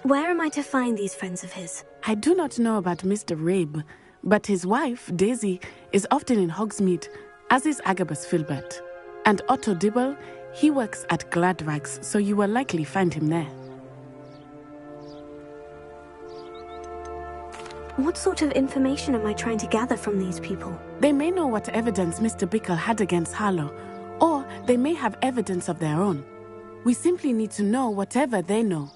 Where am I to find these friends of his? I do not know about Mr. Rabe, but his wife, Daisy, is often in Hogsmeade, as is Agabus Filbert. And Otto Dibble, he works at Gladrags, so you will likely find him there. What sort of information am I trying to gather from these people? They may know what evidence Mr. Bickle had against Harlow, or they may have evidence of their own. We simply need to know whatever they know.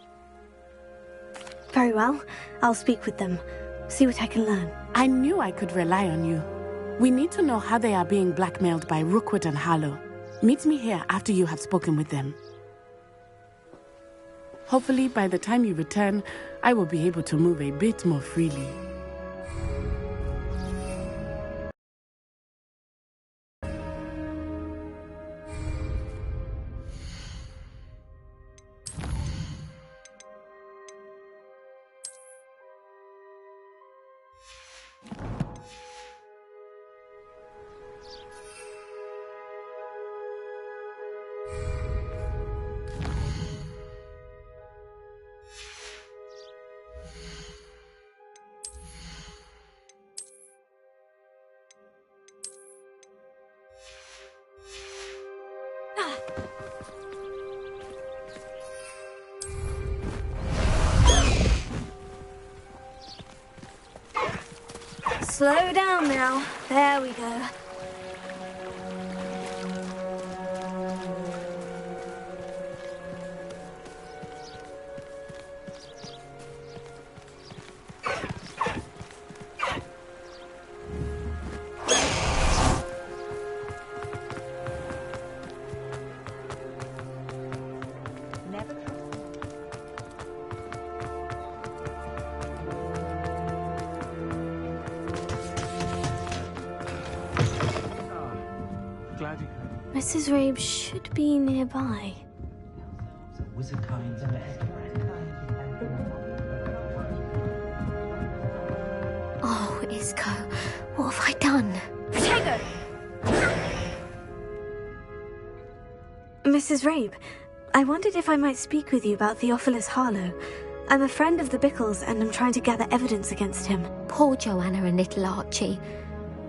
Very well. I'll speak with them. See what I can learn. I knew I could rely on you. We need to know how they are being blackmailed by Rookwood and Harlow. Meet me here after you have spoken with them. Hopefully, by the time you return, I will be able to move a bit more freely. Slow down now. There we go. Mrs. Rabe should be nearby. Oh, Isco, what have I done? Protego! Mrs. Rabe, I wondered if I might speak with you about Theophilus Harlow. I'm a friend of the Bickles and I'm trying to gather evidence against him. Poor Joanna and little Archie.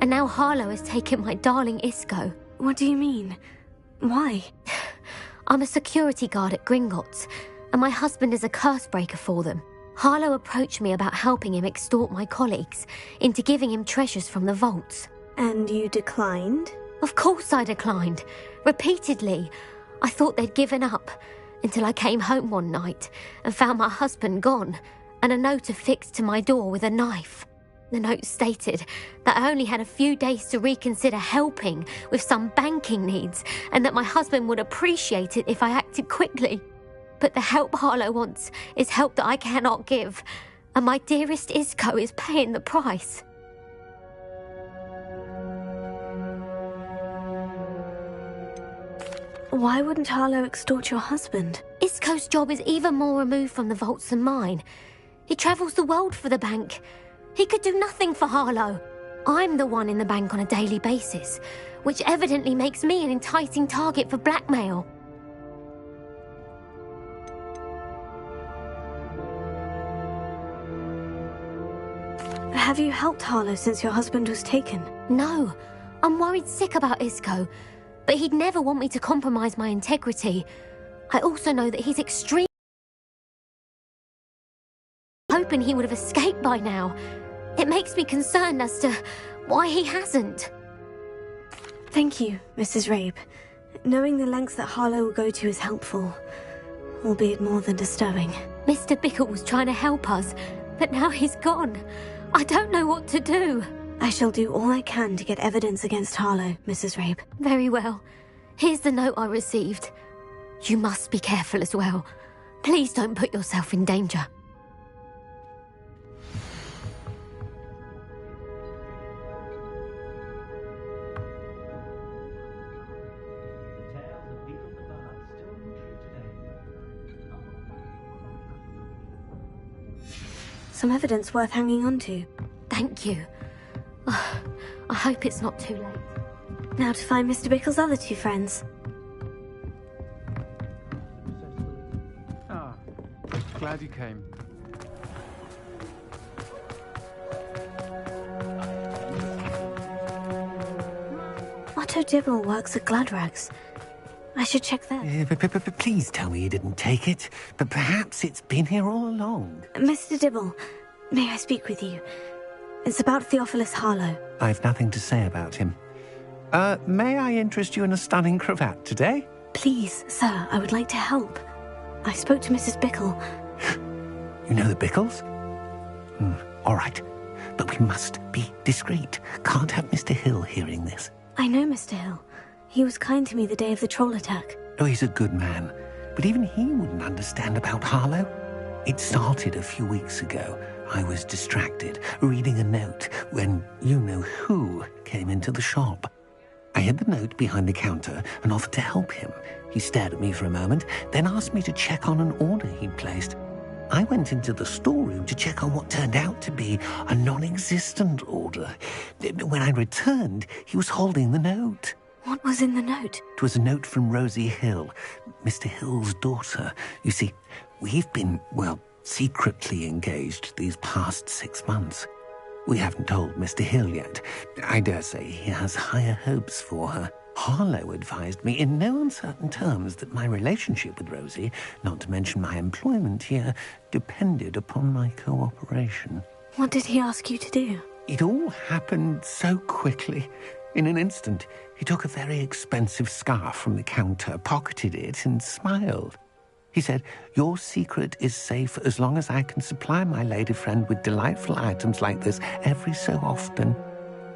And now Harlow has taken my darling Isco. What do you mean? Why? I'm a security guard at Gringotts, and my husband is a curse breaker for them. Harlow approached me about helping him extort my colleagues into giving him treasures from the vaults. And you declined? Of course I declined. Repeatedly. I thought they'd given up, until I came home one night and found my husband gone, and a note affixed to my door with a knife. The note stated that I only had a few days to reconsider helping with some banking needs, and that my husband would appreciate it if I acted quickly. But the help Harlow wants is help that I cannot give, and my dearest Isco is paying the price. Why wouldn't Harlow extort your husband? Isco's job is even more removed from the vaults than mine. He travels the world for the bank. He could do nothing for Harlow. I'm the one in the bank on a daily basis, which evidently makes me an enticing target for blackmail. Have you helped Harlow since your husband was taken? No, I'm worried sick about Isco, but he'd never want me to compromise my integrity. I also know that he's extremely hoping he would have escaped by now. It makes me concerned as to why he hasn't. Thank you, Mrs. Rabe. Knowing the lengths that Harlow will go to is helpful, albeit more than disturbing. Mr. Bickle was trying to help us, but now he's gone. I don't know what to do. I shall do all I can to get evidence against Harlow, Mrs. Rabe. Very well. Here's the note I received. You must be careful as well. Please don't put yourself in danger. Some evidence worth hanging on to. Thank you. I hope it's not too late. Now to find Mr. Bickle's other two friends. Glad you came. Otto Dibble works at Gladrags. I should check there. But please tell me you didn't take it. But perhaps it's been here all along. Mr. Dibble, may I speak with you? It's about Theophilus Harlow. I've nothing to say about him. May I interest you in a stunning cravat today? Please, sir, I would like to help. I spoke to Mrs. Bickle. You know the Bickles? All right. But we must be discreet. Can't have Mr. Hill hearing this. I know Mr. Hill. He was kind to me the day of the troll attack. Oh, he's a good man. But even he wouldn't understand about Harlow. It started a few weeks ago. I was distracted, reading a note, when you-know-who came into the shop. I hid the note behind the counter and offered to help him. He stared at me for a moment, then asked me to check on an order he'd placed. I went into the storeroom to check on what turned out to be a non-existent order. When I returned, he was holding the note. What was in the note? It was a note from Rosie Hill, Mr. Hill's daughter. You see, we've been, secretly engaged these past 6 months. We haven't told Mr. Hill yet. I dare say he has higher hopes for her. Harlow advised me in no uncertain terms that my relationship with Rosie, not to mention my employment here, depended upon my cooperation. What did he ask you to do? It all happened so quickly. In an instant, he took a very expensive scarf from the counter, pocketed it, and smiled. He said, "Your secret is safe as long as I can supply my lady friend with delightful items like this every so often."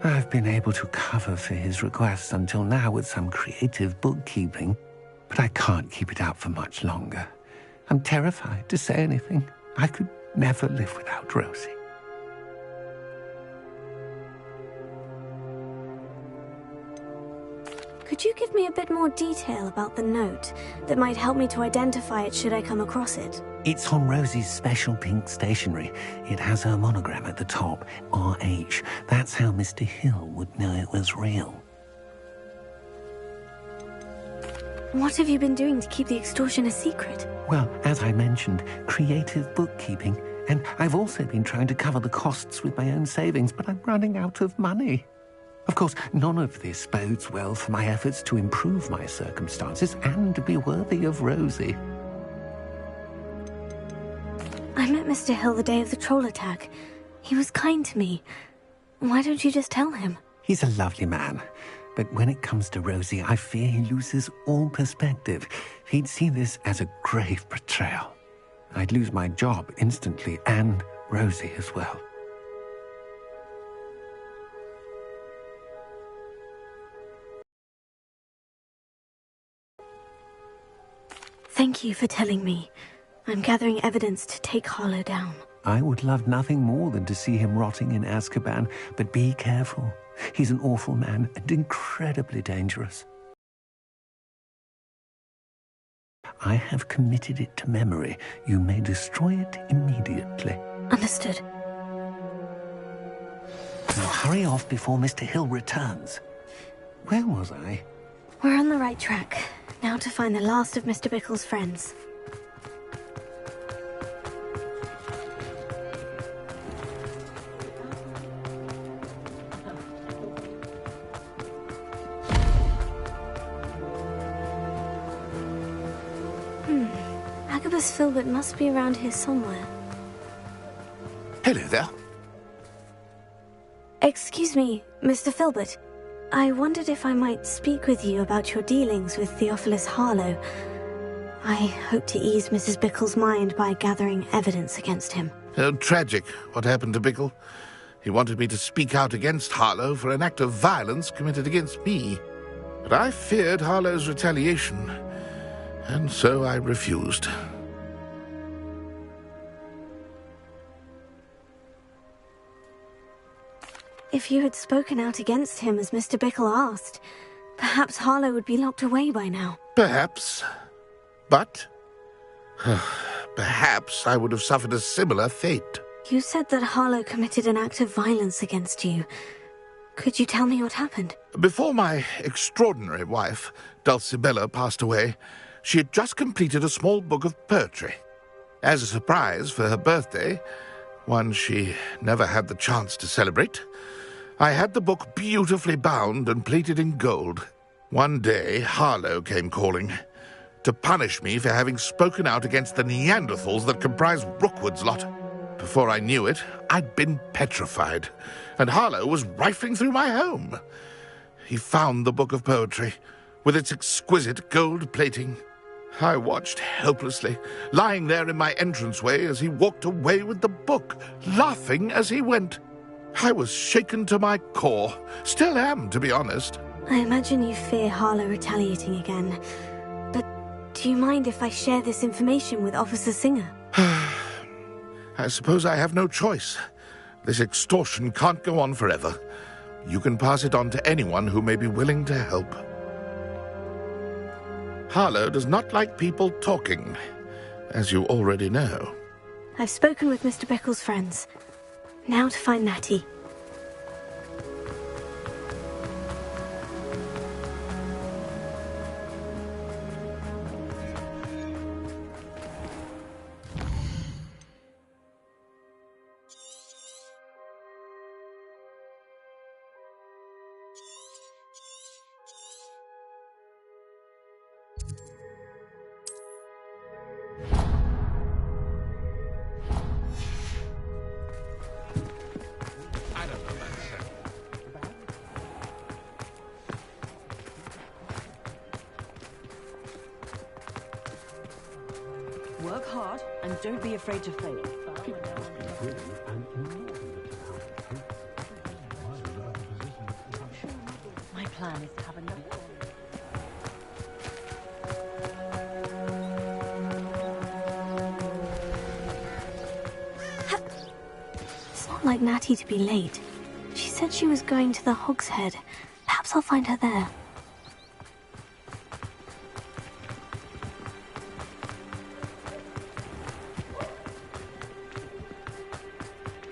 I've been able to cover for his requests until now with some creative bookkeeping, but I can't keep it out for much longer. I'm terrified to say anything. I could never live without Rosie. Could you give me a bit more detail about the note that might help me to identify it should I come across it? It's on Rosie's special pink stationery. It has her monogram at the top, RH. That's how Mr. Hill would know it was real. What have you been doing to keep the extortion a secret? Well, as I mentioned, creative bookkeeping. And I've also been trying to cover the costs with my own savings, but I'm running out of money. Of course, none of this bodes well for my efforts to improve my circumstances and to be worthy of Rosie. I met Mr. Hill the day of the troll attack. He was kind to me. Why don't you just tell him? He's a lovely man. But when it comes to Rosie, I fear he loses all perspective. He'd see this as a grave betrayal. I'd lose my job instantly, and Rosie as well. Thank you for telling me. I'm gathering evidence to take Harlow down. I would love nothing more than to see him rotting in Azkaban, but be careful. He's an awful man and incredibly dangerous. I have committed it to memory. You may destroy it immediately. Understood. Now hurry off before Mr. Hill returns. Where was I? We're on the right track. Now to find the last of Mr. Bickle's friends. Agabus Filbert must be around here somewhere. Hello there. Excuse me, Mr. Filbert. I wondered if I might speak with you about your dealings with Theophilus Harlow. I hope to ease Mrs. Bickle's mind by gathering evidence against him. Oh, tragic what happened to Bickle. He wanted me to speak out against Harlow for an act of violence committed against me. But I feared Harlow's retaliation, and so I refused. If you had spoken out against him as Mr. Bickle asked, perhaps Harlow would be locked away by now. Perhaps. But perhaps I would have suffered a similar fate. You said that Harlow committed an act of violence against you. Could you tell me what happened? Before my extraordinary wife, Dulcibella, passed away, she had just completed a small book of poetry. As a surprise for her birthday, one she never had the chance to celebrate, I had the book beautifully bound and plated in gold. One day, Harlow came calling to punish me for having spoken out against the Neanderthals that comprise Rookwood's lot. Before I knew it, I'd been petrified, and Harlow was rifling through my home. He found the book of poetry, with its exquisite gold plating. I watched helplessly, lying there in my entranceway as he walked away with the book, laughing as he went. I was shaken to my core. Still am, to be honest. I imagine you fear Harlow retaliating again. But do you mind if I share this information with Officer Singer? I suppose I have no choice. This extortion can't go on forever. You can pass it on to anyone who may be willing to help. Harlow does not like people talking, as you already know. I've spoken with Mr. Bickle's friends. Now to find Natty. Work hard and don't be afraid to fail. My plan is to have enough. It's not like Natty to be late. She said she was going to the Hog's Head. Perhaps I'll find her there.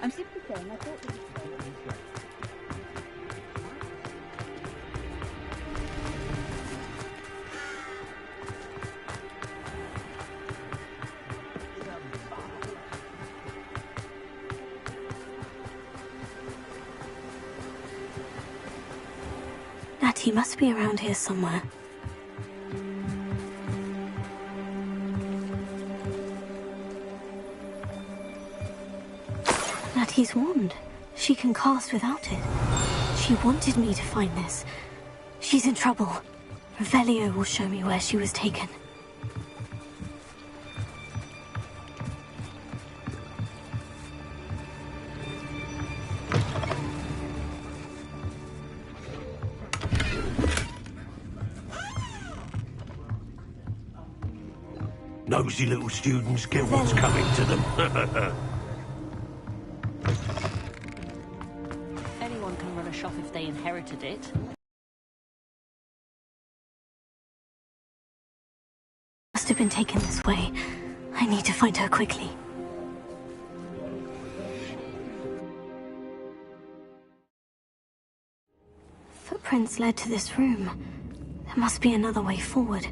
I'm simply saying I thought that Natty must be around here somewhere. Natty's wand. She can cast without it. She wanted me to find this. She's in trouble. Revelio will show me where she was taken. Nosy little students get what's coming to them. anyone can run a shop if they inherited it. Must have been taken this way. I need to find her quickly. Footprints led to this room. There must be another way forward.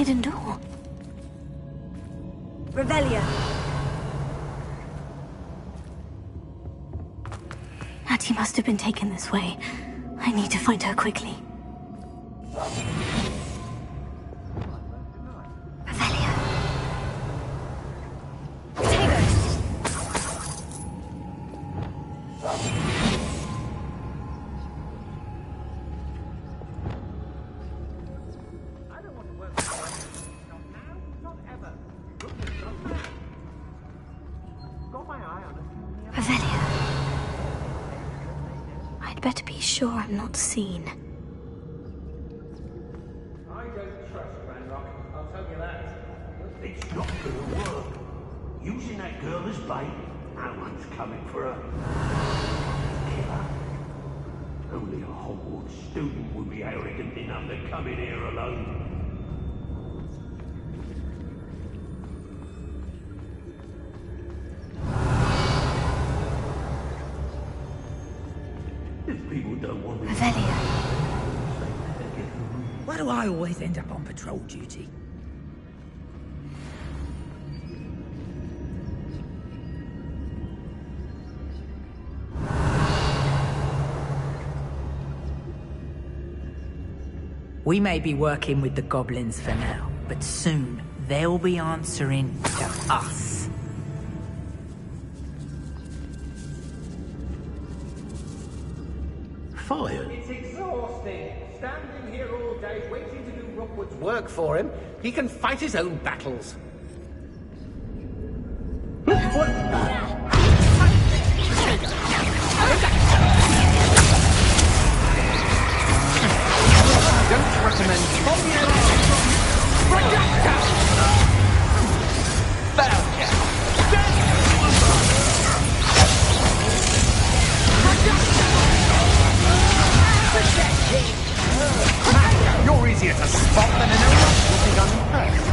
Hidden door. Revelio. Natty must have been taken this way. I need to find her quickly. Revelio. Revelio. I'd better be sure I'm not seen. I don't trust Ranrock, I'll tell you that. It's not gonna work. Using that girl as bait? No one's coming for her. Killer. Only a Hogwarts student would be arrogant enough to come in here alone. If people don't want me... Revelio. Why do I always end up on patrol duty? We may be working with the goblins for now, but soon they'll be answering to us. Fired? It's exhausting. Standing here all day waiting to do Rookwood's work for him. He can fight his own battles. Don't recommend You're easier to spot than an elf. You think I'm impressed?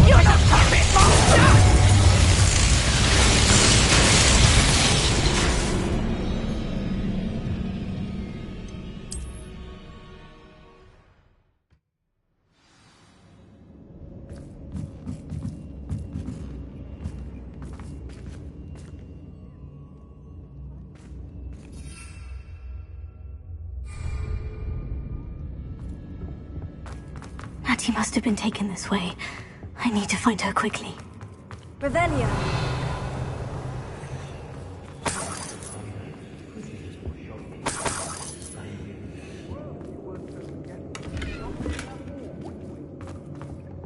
You're the puppet monster! Natty must have been taken this way. I need to find her quickly. Revelio.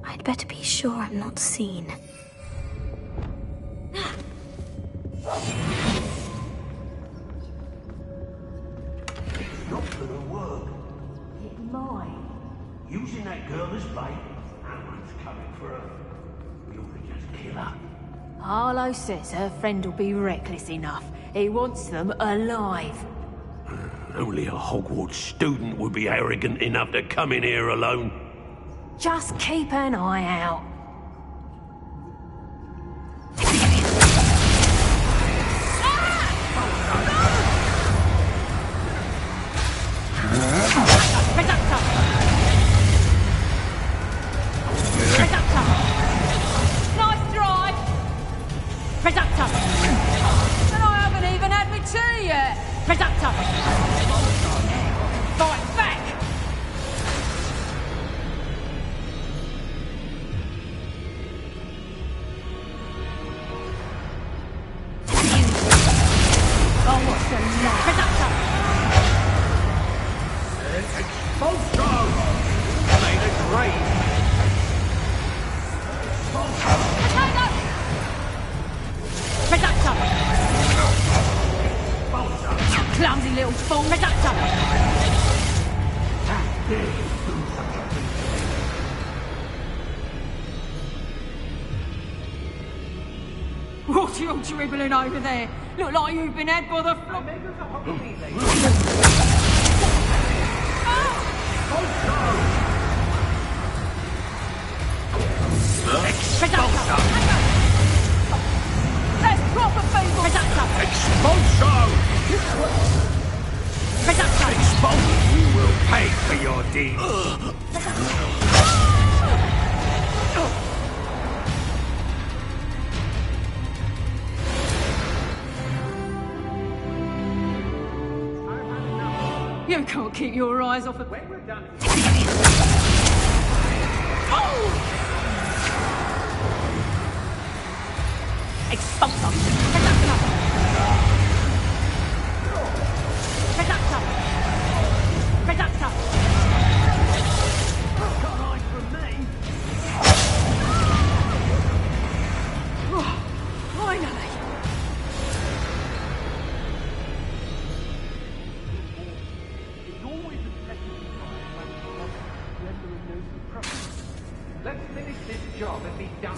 I'd better be sure I'm not seen. Not gonna work. It might. Using that girl as bait? No one's coming for her. We ought to just kill her. Harlow says her friend will be reckless enough. He wants them alive. Only a Hogwarts student would be arrogant enough to come in here alone. Just keep an eye out. Clumsy little fool. What are you all dribbling over there? Look like you've been had by the flop. That's proper people. Expulso! Expulso! You will pay for your deeds. You can't keep your eyes off of... When we're done... Let's finish this job and be done.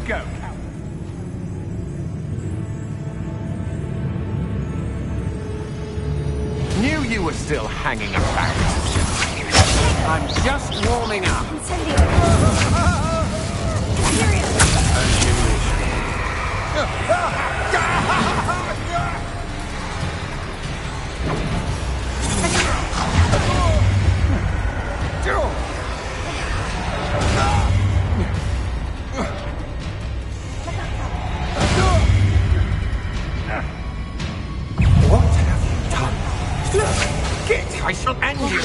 go. Knew you were still hanging about. I'm just warming up. As you What have you done? Get! I shall end you!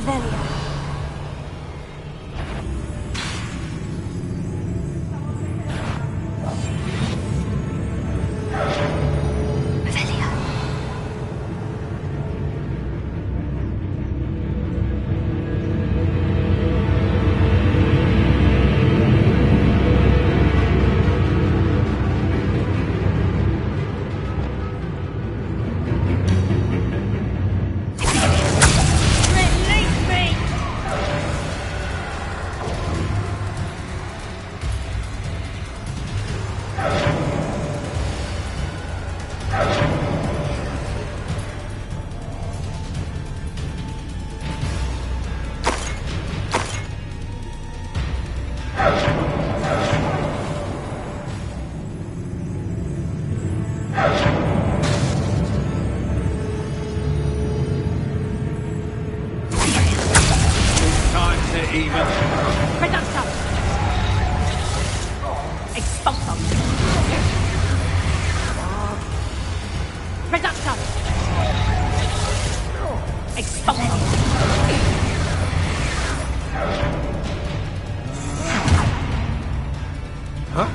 Avelia. Huh?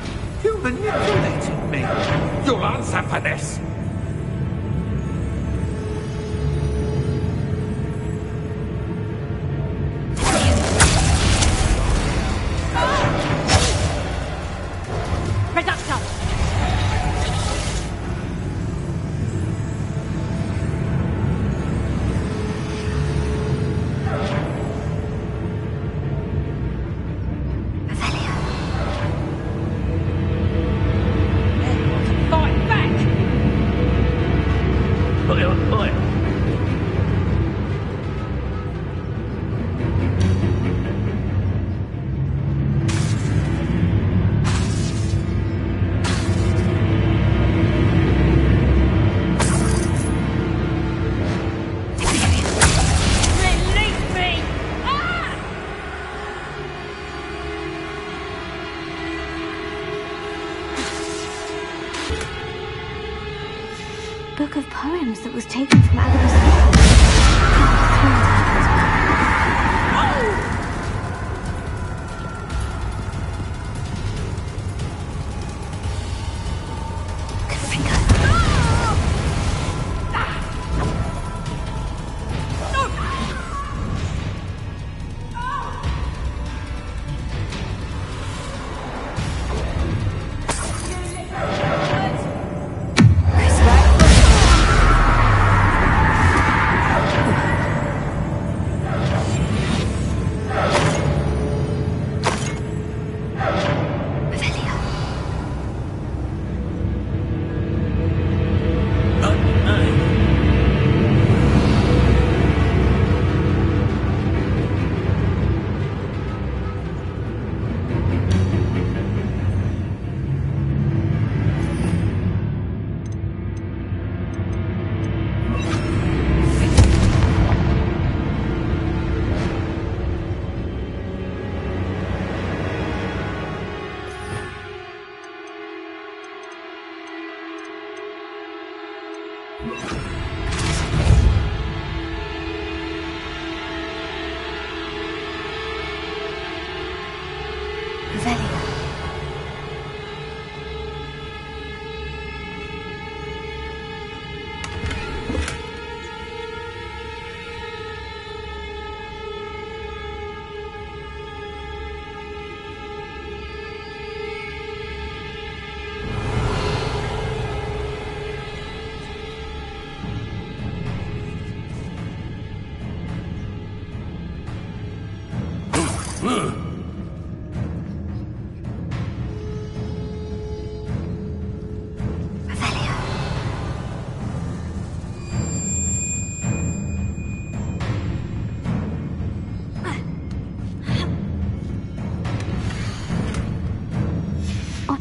You manipulated me. You'll answer for this. Book of poems that was taken from Agabus.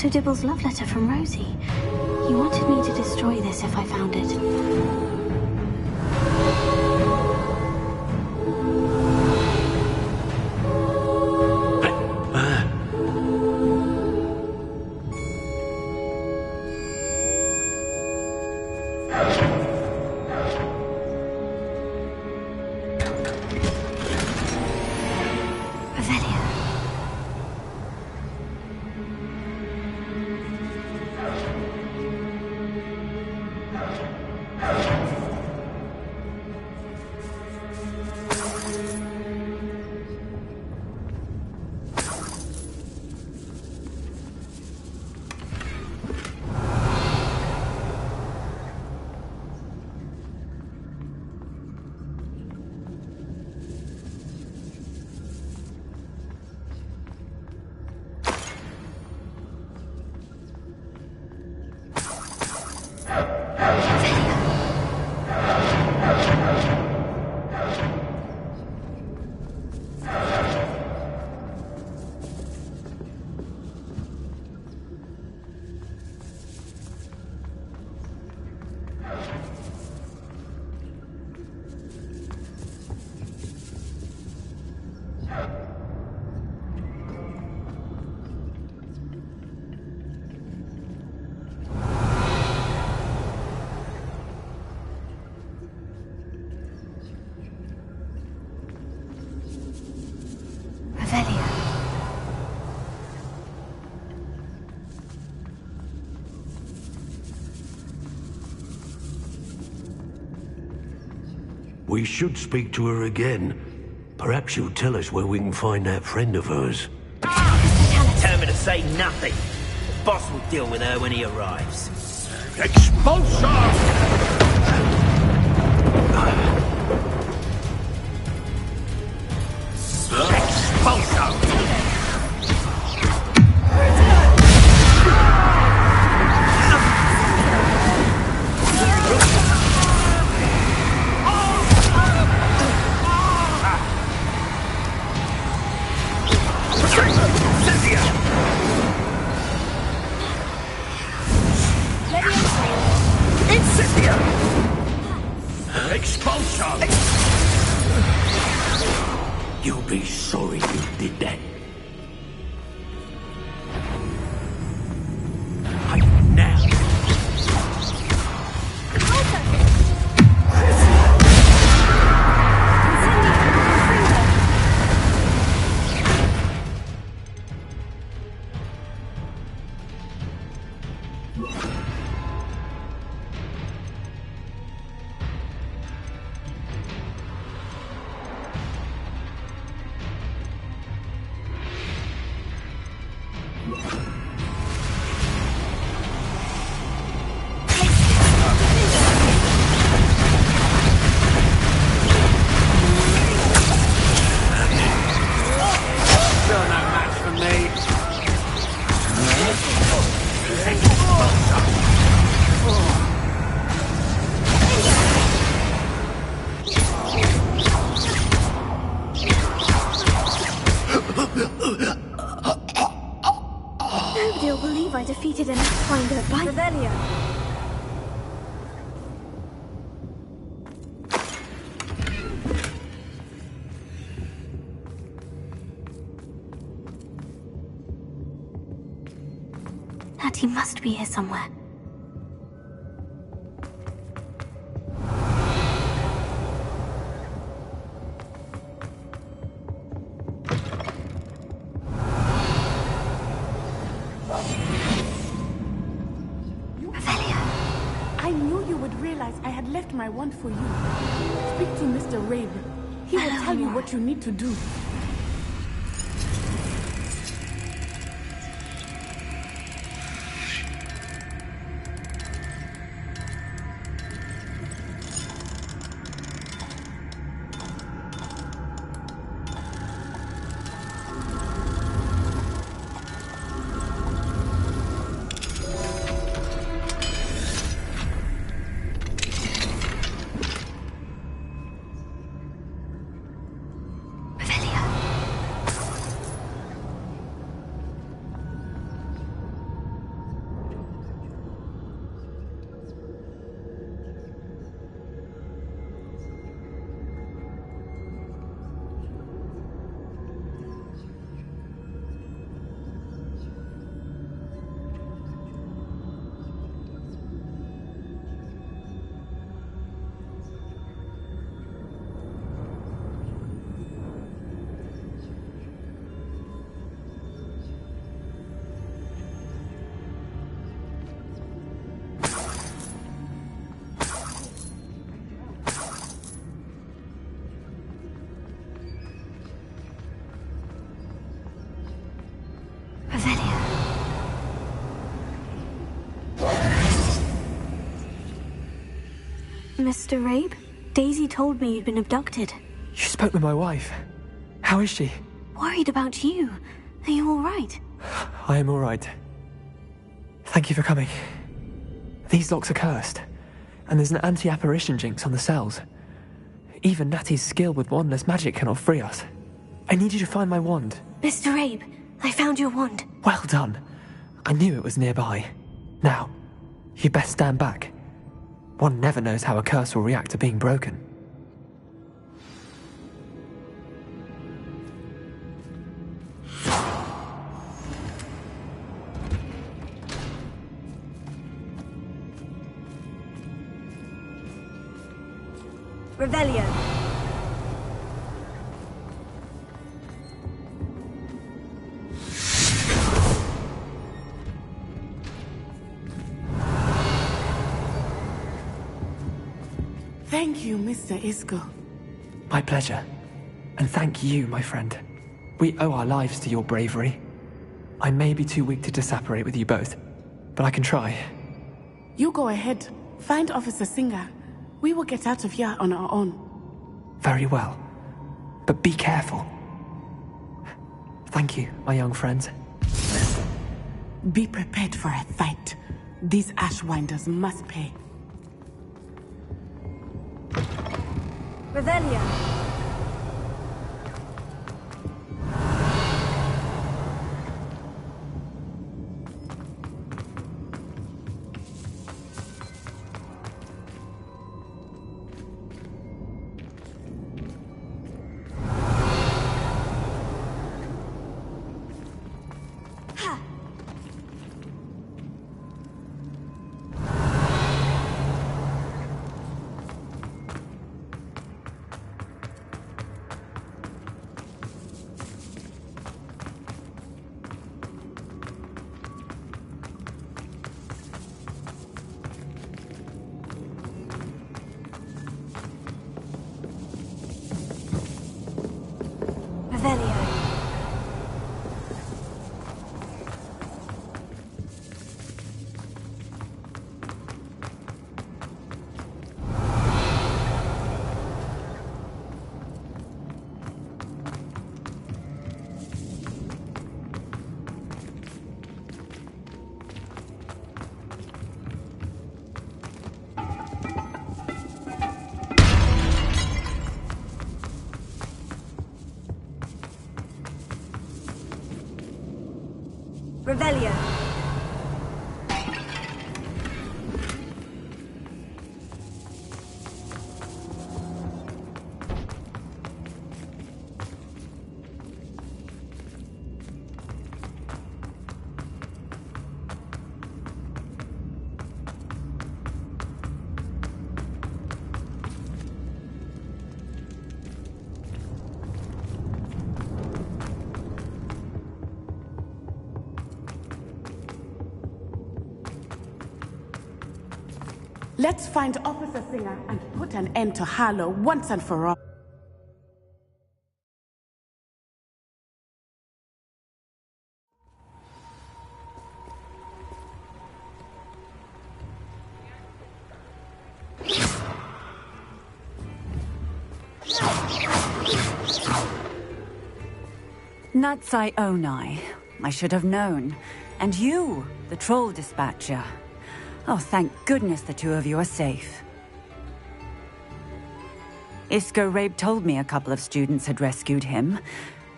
Otto Dibble's love letter from Rosie. He wanted me to destroy this if I found it. We should speak to her again. Perhaps she'll tell us where we can find that friend of hers. Tell me to say nothing. The boss will deal with her when he arrives. Expulsor! You'll be sorry you did that. Now. Nobody'll believe I defeated an Pathfinder by Revelio. Natty must be here somewhere. My wand for you. Speak to Mr. Rabe. He will tell you what you need to do. Revelio. Mr. Rabe? Daisy told me you'd been abducted. You spoke with my wife. How is she? Worried about you. Are you all right? I am all right. Thank you for coming. These locks are cursed, and there's an anti-apparition jinx on the cells. Even Natty's skill with wandless magic cannot free us. I need you to find my wand. Mr. Rabe, I found your wand. Well done. I knew it was nearby. Now, you best stand back. One never knows how a curse will react to being broken. Revelio. Thank you, Mr. Isco. My pleasure. And thank you, my friend. We owe our lives to your bravery. I may be too weak to disapparate with you both, but I can try. You go ahead. Find Officer Singer. We will get out of here on our own. Very well. But be careful. Thank you, my young friends. Be prepared for a fight. These Ashwinders must pay. Revelio. Revelio. Let's find Officer Singer and put an end to Harlow once and for all. Natsai Onai. I should have known. And you, the troll dispatcher. Oh, thank goodness the two of you are safe. Isco Rabe told me a couple of students had rescued him.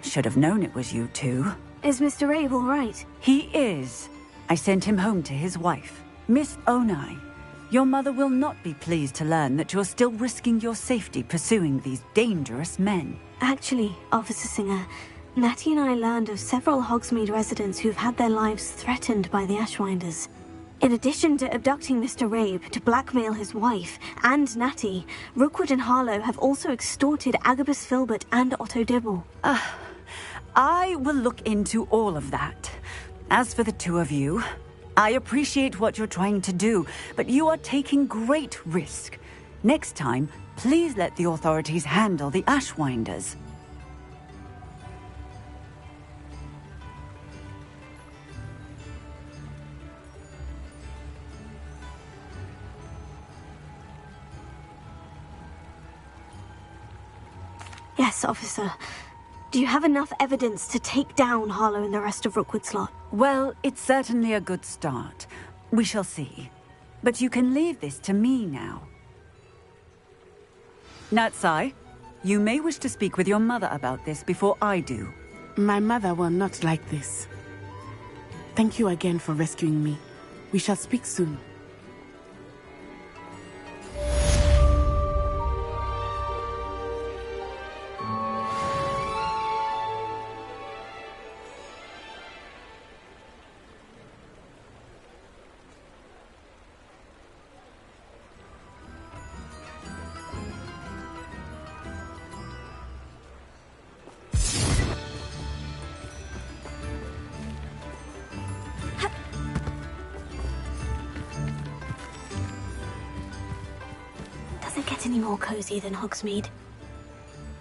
Should have known it was you two. Is Mr. Rabe all right? He is. I sent him home to his wife, Miss Onai. Your mother will not be pleased to learn that you're still risking your safety pursuing these dangerous men. Actually, Officer Singer, Natty and I learned of several Hogsmeade residents who've had their lives threatened by the Ashwinders. In addition to abducting Mr. Rabe to blackmail his wife and Natty, Rookwood and Harlow have also extorted Agabus Filbert and Otto Dibble. I will look into all of that. As for the two of you, I appreciate what you're trying to do, but you are taking great risk. Next time, please let the authorities handle the Ashwinders. Yes, officer. Do you have enough evidence to take down Harlow and the rest of Rookwood's lot? Well, it's certainly a good start. We shall see. But you can leave this to me now. Natsai, you may wish to speak with your mother about this before I do. My mother will not like this. Thank you again for rescuing me. We shall speak soon. Doesn't get any more cozy than Hogsmeade.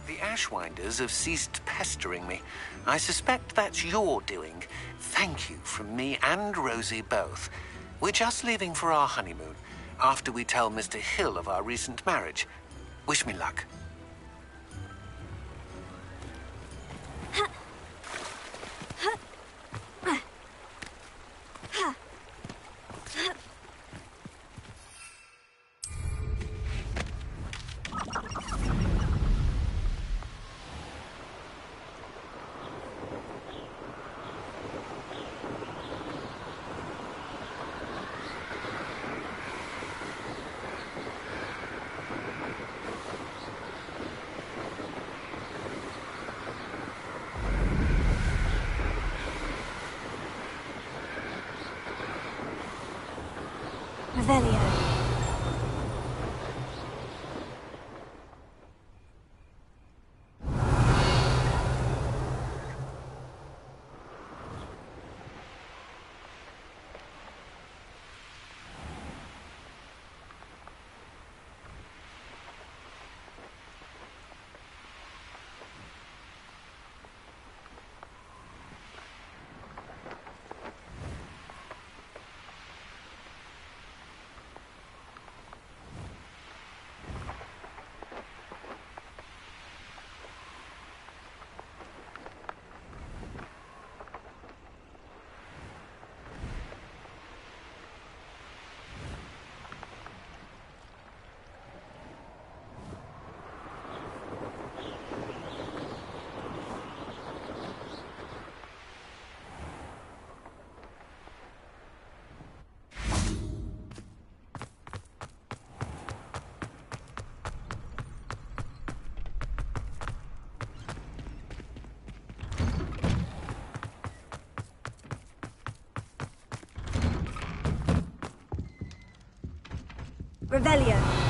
The Ashwinders have ceased pestering me. I suspect that's your doing. Thank you from me and Rosie both. We're just leaving for our honeymoon, after we tell Mr. Hill of our recent marriage. Wish me luck. Revelio. Revelio.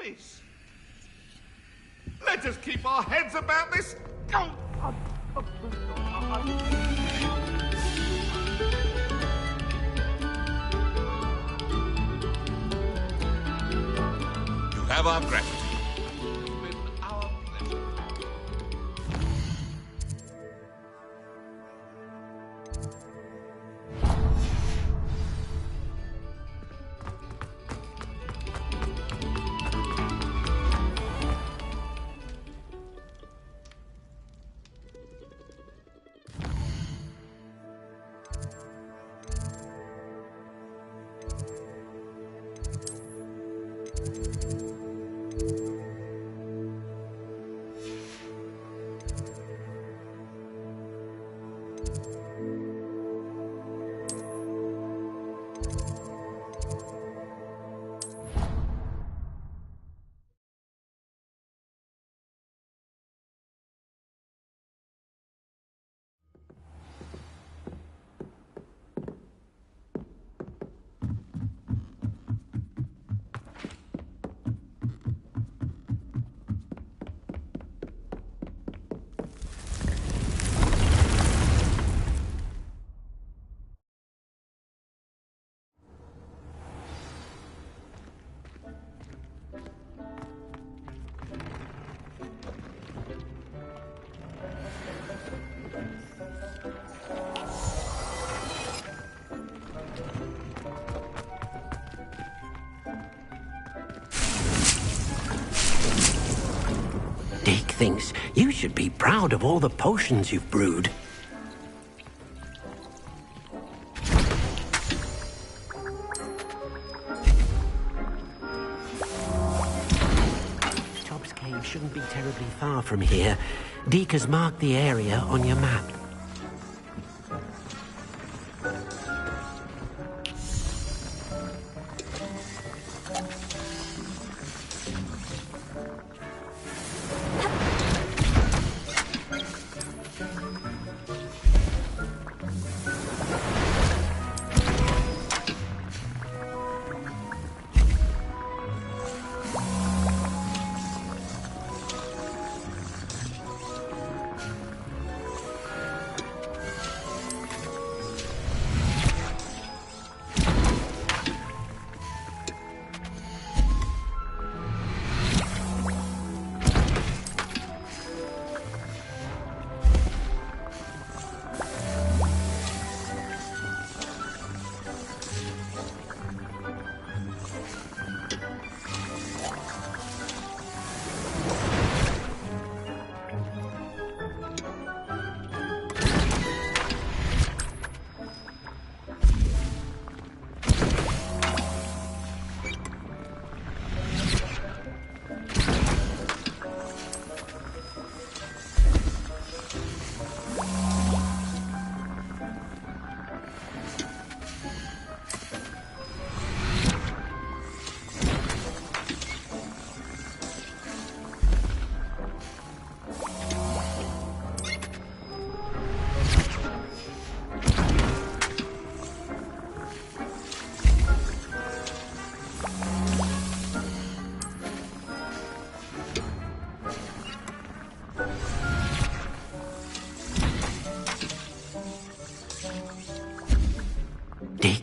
rubbish. Let us keep our heads about this. You have our gratitude. It's been our pleasure. Deke thinks you should be proud of all the potions you've brewed. Tob's Cave shouldn't be terribly far from here. Deke has marked the area on your map.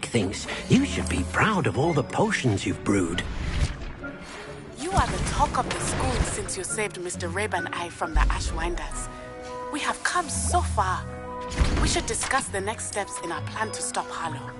Thinks you should be proud of all the potions you've brewed. You are the talk of the school since you saved Mr. Rabe and I from the Ashwinders. We have come so far. We should discuss the next steps in our plan to stop Harlow.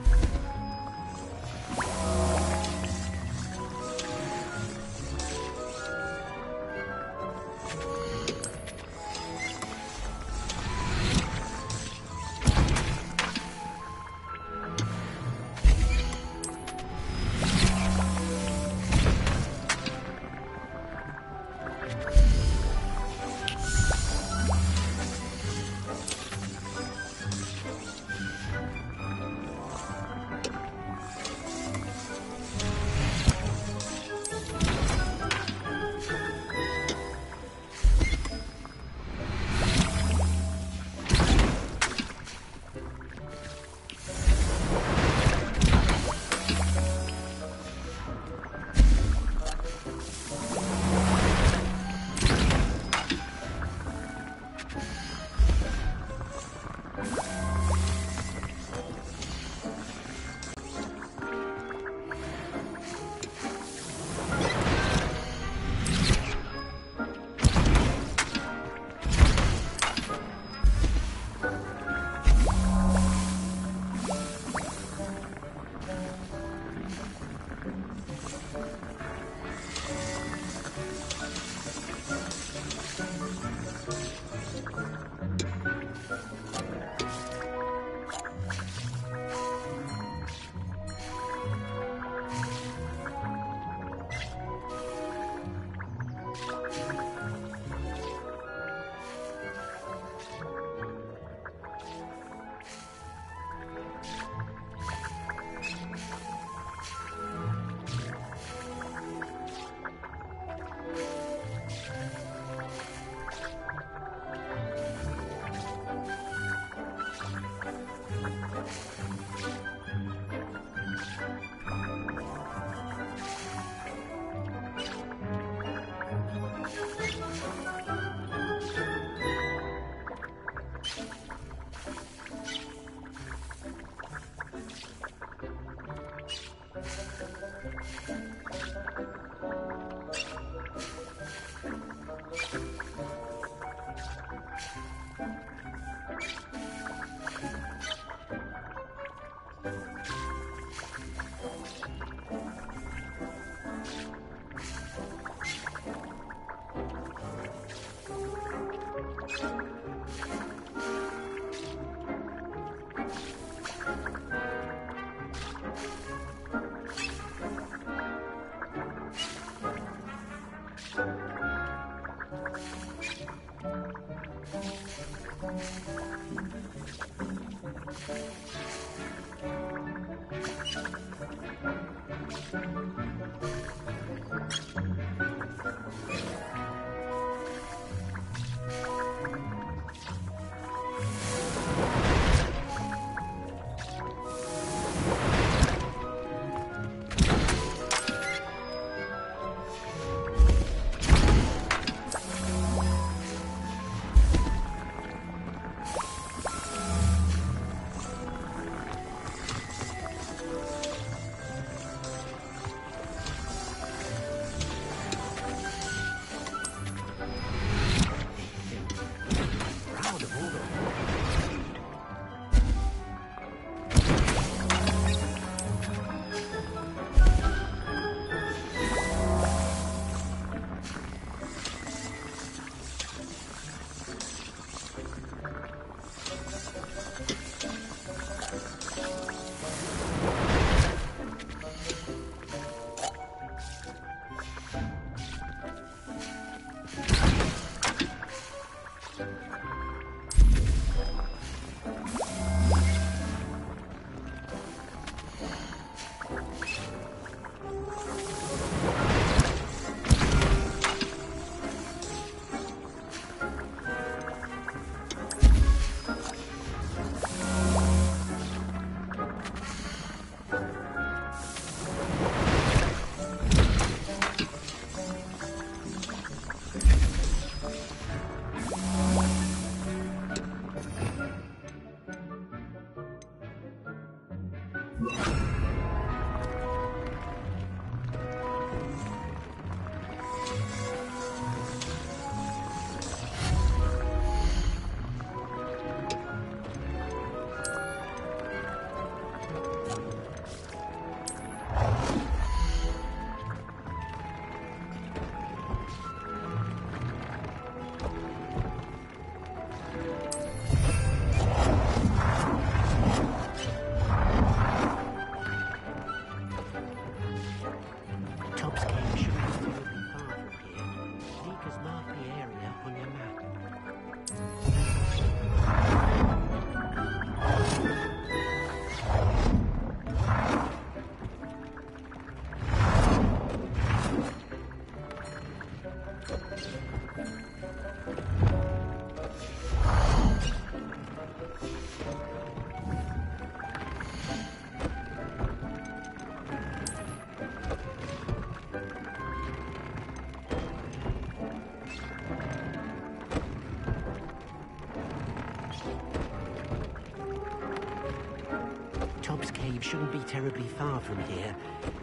Shouldn't be terribly far from here.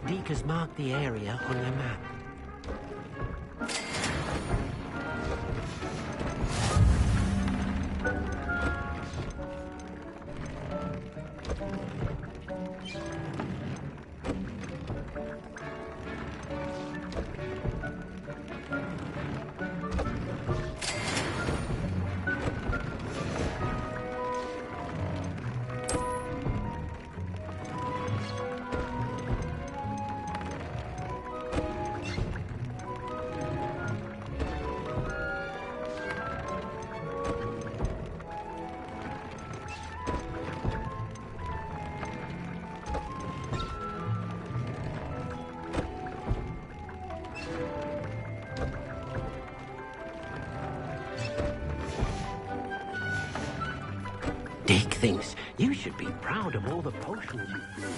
Deke has marked the area on your map. Deke thinks you should be proud of all the potions you've brewed.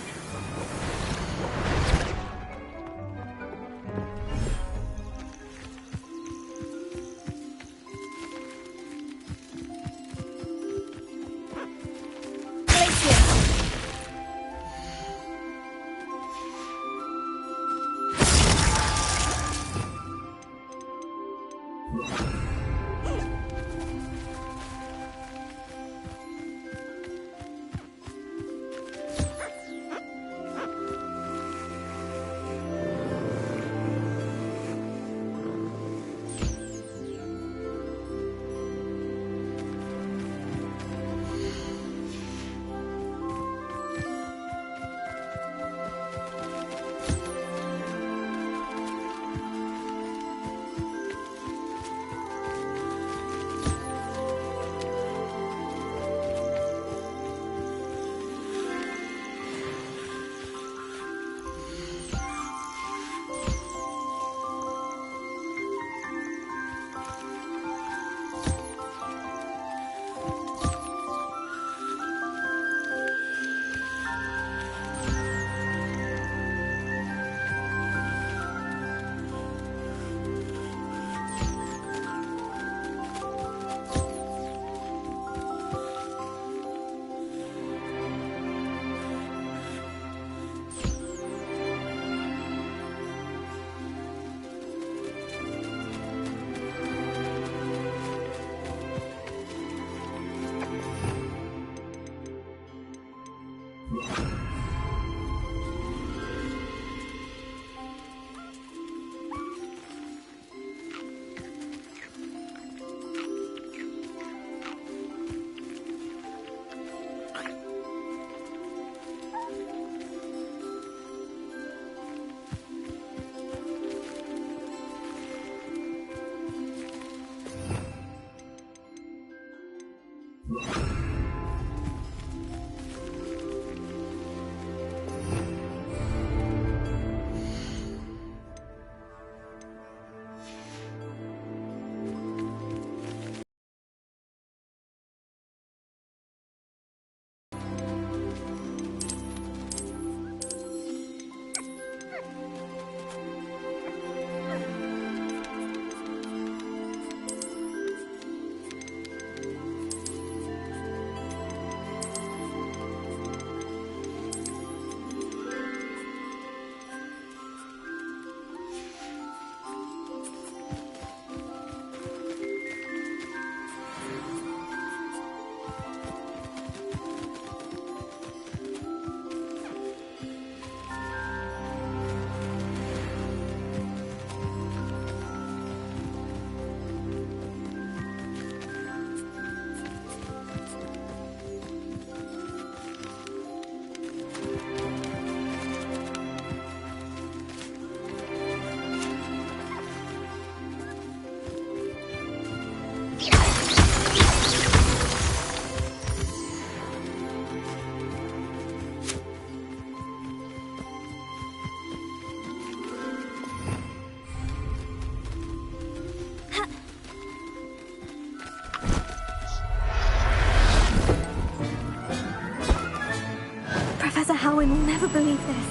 never believe this.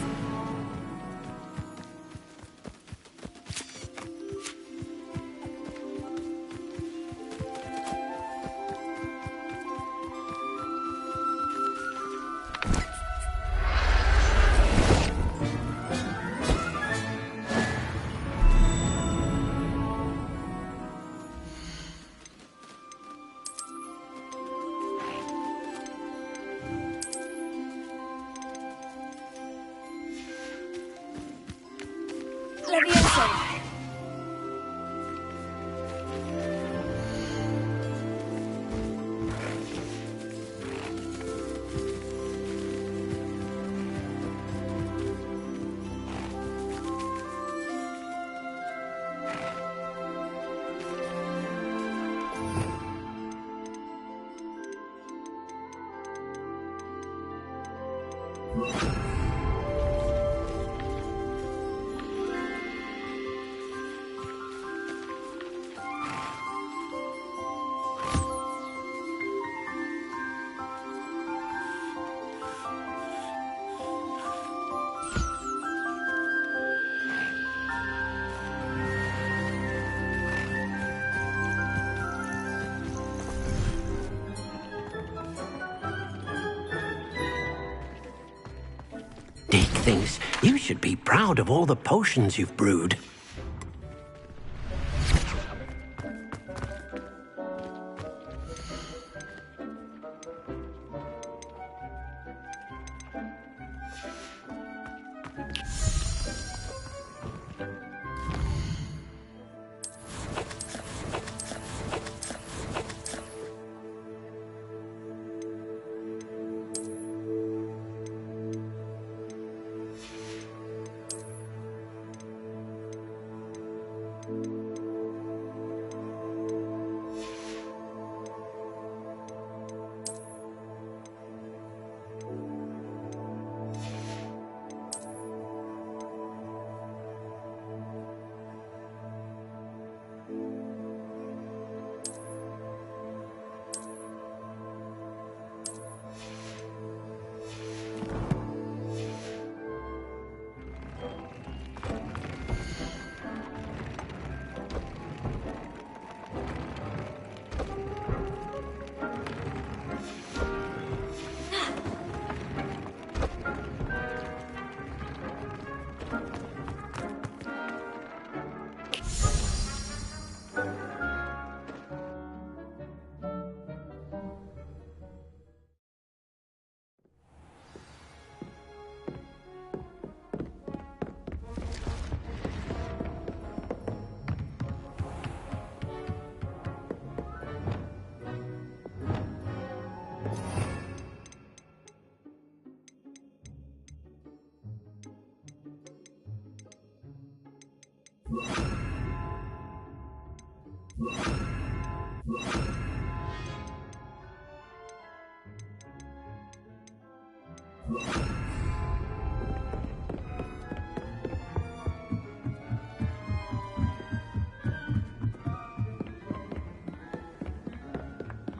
Dick thinks you should be proud of all the potions you've brewed.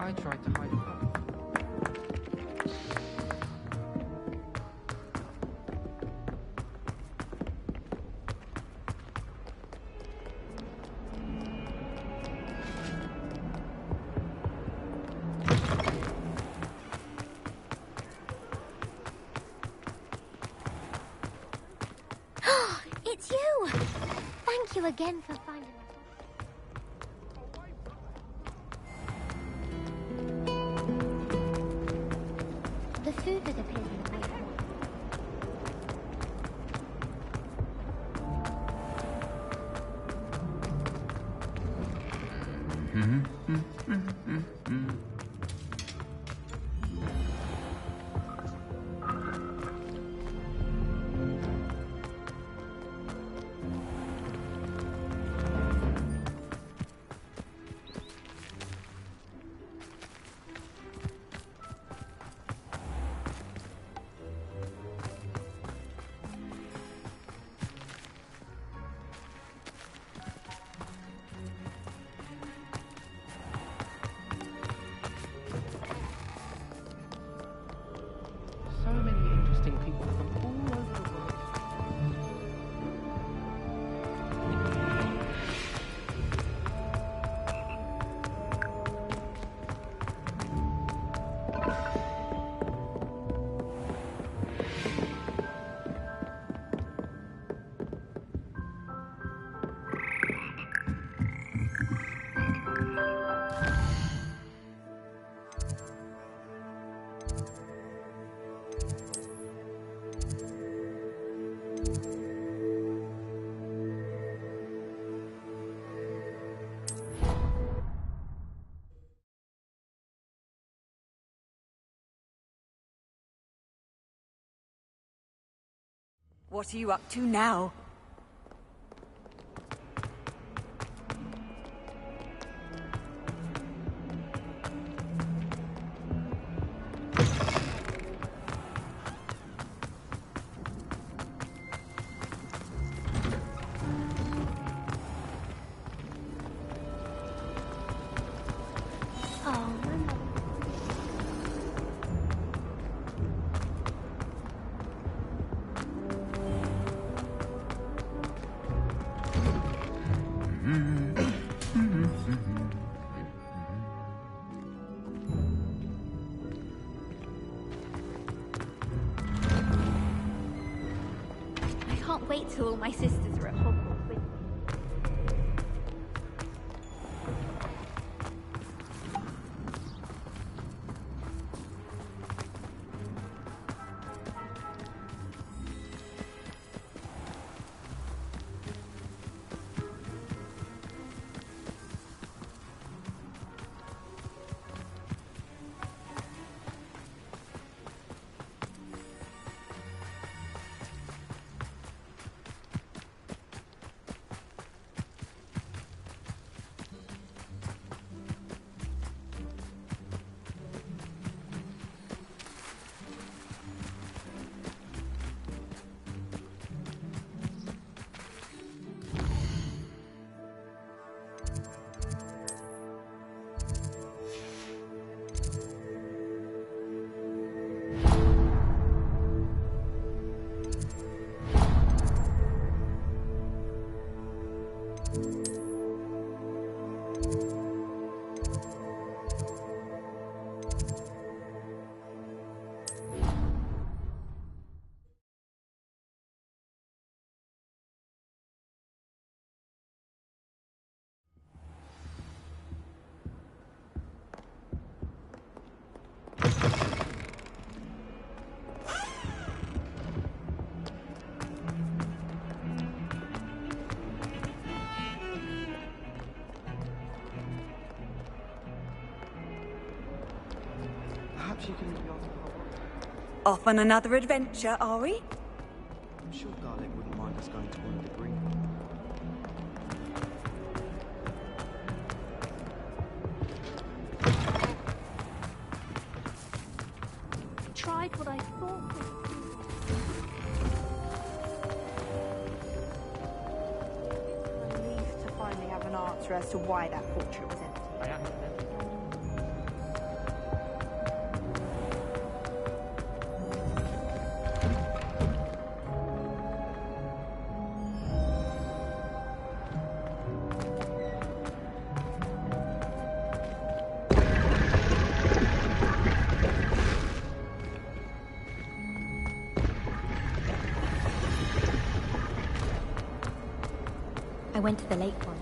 I tried to hide from. It's you! Thank you again for finding us. The food that appears in the paper. What are you up to now? I can't wait till all my sisters are at Hogwarts with me. Perhaps you can meet me off the Off on another adventure, are we? I'm sure Garlic wouldn't mind us going to one of the green ones. Tried what I thought was Relieved to finally have an answer as to why that portrait was empty. I went to the lake one.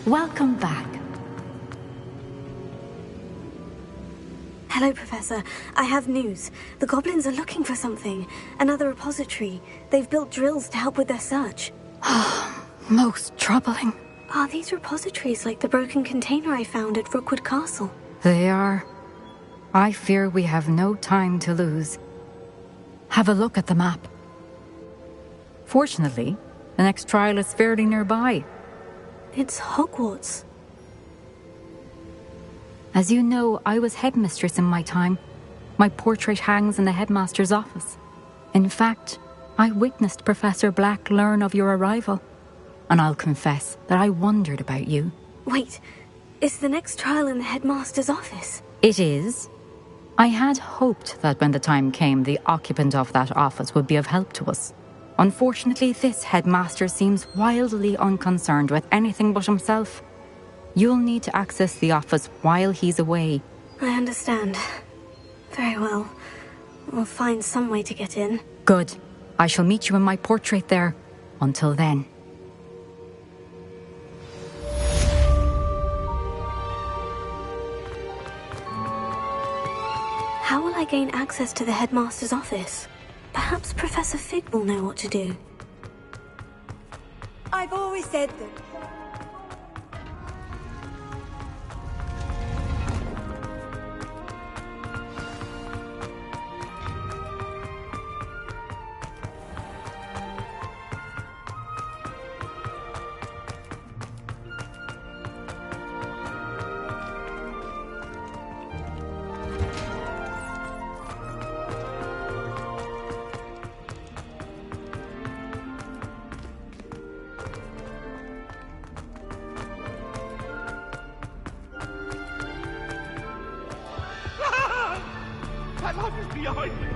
Welcome back. Hello, Professor. I have news. The goblins are looking for something. Another repository. They've built drills to help with their search. Most troubling. Are these repositories like the broken container I found at Rookwood Castle? They are. I fear we have no time to lose. Have a look at the map. Fortunately, the next trial is fairly nearby. It's Hogwarts. As you know, I was headmistress in my time. My portrait hangs in the headmaster's office. In fact, I witnessed Professor Black learn of your arrival. And I'll confess that I wondered about you. Wait, is the next trial in the headmaster's office? It is. I had hoped that when the time came, the occupant of that office would be of help to us. Unfortunately, this headmaster seems wildly unconcerned with anything but himself. You'll need to access the office while he's away. I understand. Very well. We'll find some way to get in. Good. I shall meet you in my portrait there. Until then. How will I gain access to the headmaster's office? Perhaps Professor Fig will know what to do. I've always said that. My love is behind me.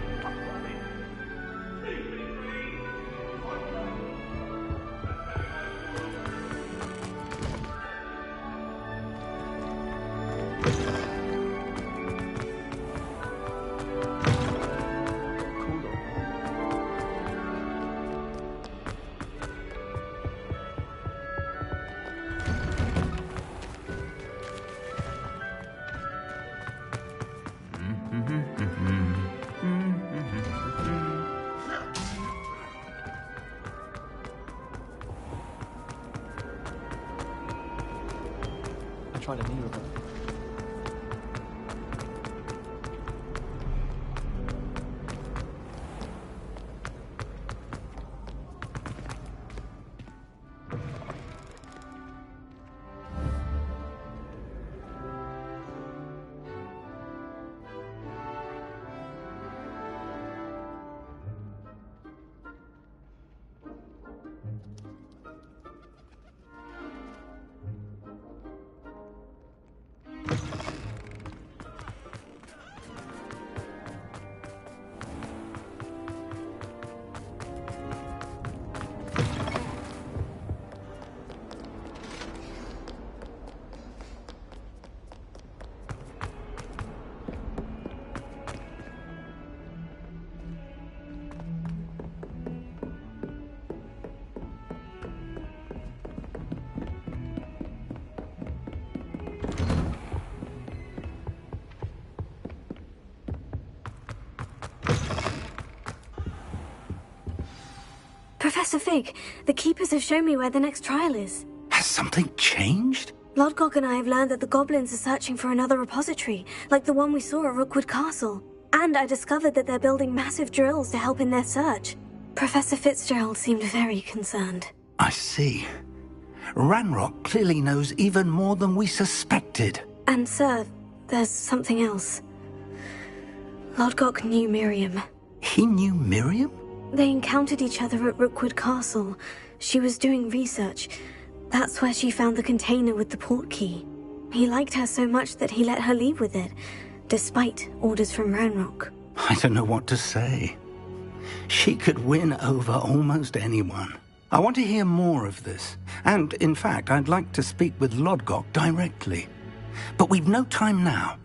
Tried a knee remote. Professor Fig, the Keepers have shown me where the next trial is. Has something changed? Lodgok and I have learned that the goblins are searching for another repository, like the one we saw at Rookwood Castle. And I discovered that they're building massive drills to help in their search. Professor Fitzgerald seemed very concerned. I see. Ranrock clearly knows even more than we suspected. And sir, there's something else. Lodgok knew Miriam. He knew Miriam? They encountered each other at Rookwood Castle. She was doing research. That's where she found the container with the port key. He liked her so much that he let her leave with it, despite orders from Ranrock. I don't know what to say. She could win over almost anyone. I want to hear more of this. And, in fact, I'd like to speak with Lodgok directly. But we've no time now.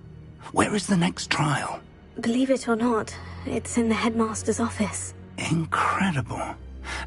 Where is the next trial? Believe it or not, it's in the headmaster's office. Incredible.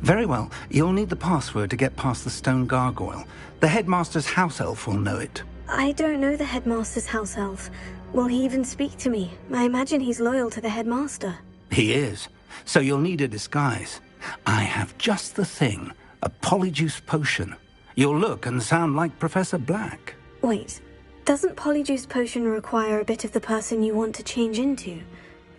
Very well. You'll need the password to get past the stone gargoyle. The headmaster's house elf will know it. I don't know the headmaster's house elf. Will he even speak to me? I imagine he's loyal to the headmaster. He is. So you'll need a disguise. I have just the thing. A polyjuice potion. You'll look and sound like Professor Black. Wait, doesn't polyjuice potion require a bit of the person you want to change into?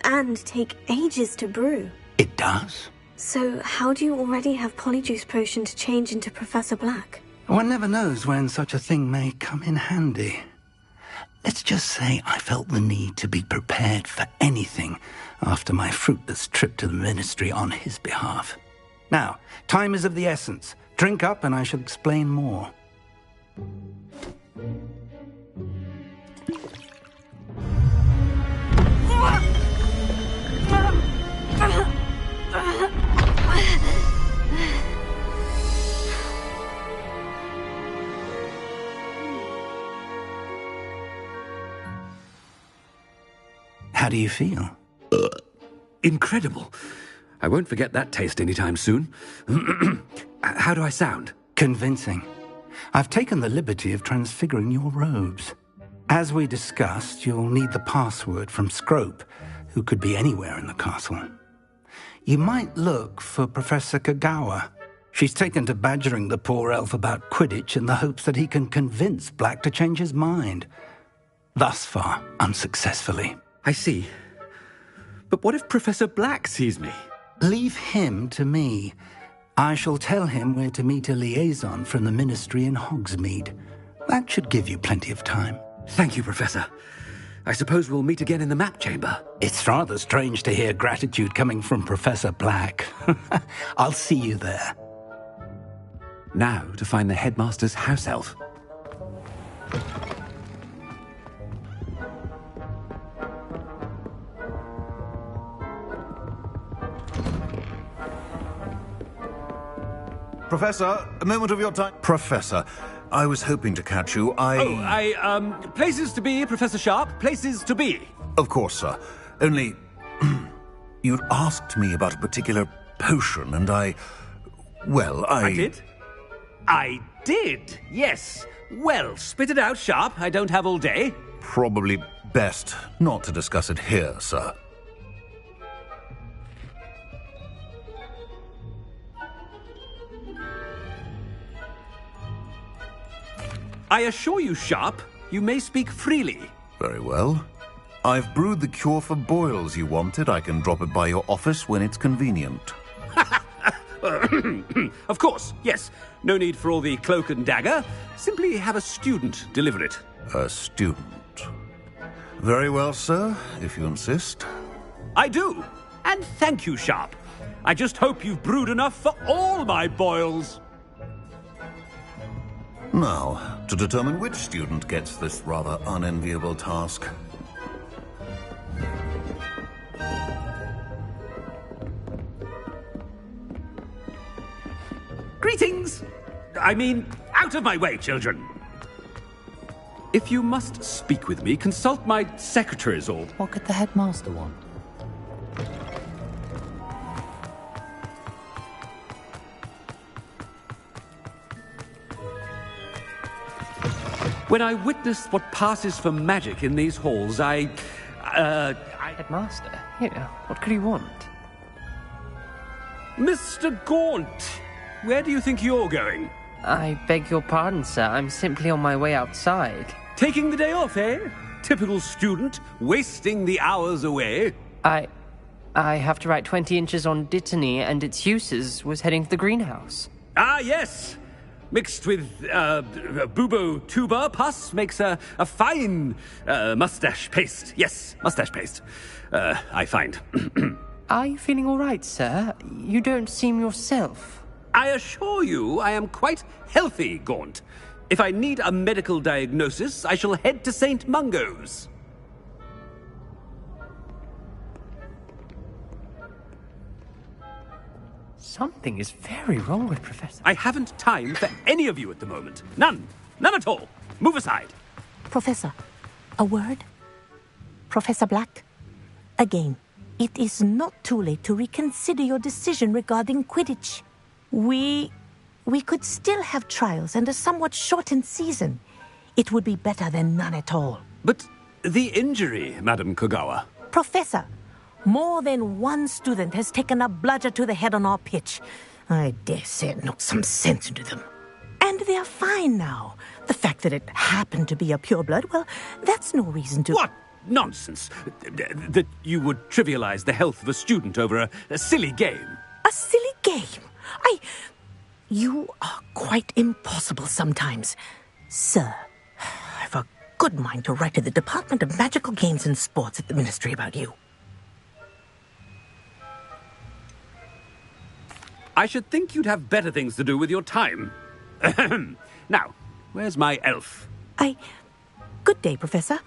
And take ages to brew? It does. So how do you already have polyjuice potion to change into Professor Black? One never knows when such a thing may come in handy. Let's just say I felt the need to be prepared for anything after my fruitless trip to the ministry on his behalf. Now, time is of the essence. Drink up and I shall explain more. How do you feel? Incredible. I won't forget that taste anytime soon. How do I sound? Convincing. I've taken the liberty of transfiguring your robes. As we discussed, you'll need the password from Scrope, who could be anywhere in the castle. You might look for Professor Kagawa. She's taken to badgering the poor elf about Quidditch in the hopes that he can convince Black to change his mind. Thus far, unsuccessfully. I see. But what if Professor Black sees me? Leave him to me. I shall tell him where to meet a liaison from the ministry in Hogsmeade. That should give you plenty of time. Thank you, Professor. I suppose we'll meet again in the map chamber. It's rather strange to hear gratitude coming from Professor Black. I'll see you there. Now to find the headmaster's house elf. Professor, a moment of your time. Professor, I was hoping to catch you. Places to be, Professor Sharp. Places to be. Of course, sir. Only, you'd asked me about a particular potion, and I did? I did, yes. Well, spit it out, Sharp. I don't have all day. Probably best not to discuss it here, sir. I assure you, Sharp, you may speak freely. Very well. I've brewed the cure for boils you wanted. I can drop it by your office when it's convenient. Of course, yes. No need for all the cloak and dagger. Simply have a student deliver it. A student. Very well, sir, if you insist. I do. And thank you, Sharp. I just hope you've brewed enough for all my boils. Now, to determine which student gets this rather unenviable task. Greetings! I mean, out of my way, children. If you must speak with me, consult my secretaries or... What could the headmaster want? When I witnessed what passes for magic in these halls, Headmaster? Yeah, what could he want? Mr. Gaunt, where do you think you're going? I beg your pardon, sir. I'm simply on my way outside. Taking the day off, eh? Typical student, wasting the hours away. I have to write 20 inches on Dittany and its uses. Was heading to the greenhouse. Ah, yes. Mixed with bubo tuber pus makes a fine mustache paste. Yes, mustache paste. I find. Are you feeling all right, sir? You don't seem yourself. I assure you I am quite healthy, Gaunt. If I need a medical diagnosis, I shall head to St. Mungo's. Something is very wrong with Professor. I haven't time for any of you at the moment. None. None at all. Move aside. Professor, a word? Professor Black, again, it is not too late to reconsider your decision regarding Quidditch. We could still have trials and a somewhat shortened season. It would be better than none at all. But the injury, Madam Kogawa. Professor, more than one student has taken a bludger to the head on our pitch. I dare say it knocked some sense into them. And they're fine now. The fact that it happened to be a pureblood, well, that's no reason to... What nonsense! That you would trivialize the health of a student over a silly game. A silly game? You are quite impossible sometimes. Sir, I've a good mind to write to the Department of Magical Games and Sports at the Ministry about you. I should think you'd have better things to do with your time. Now, where's my elf? Good day, Professor.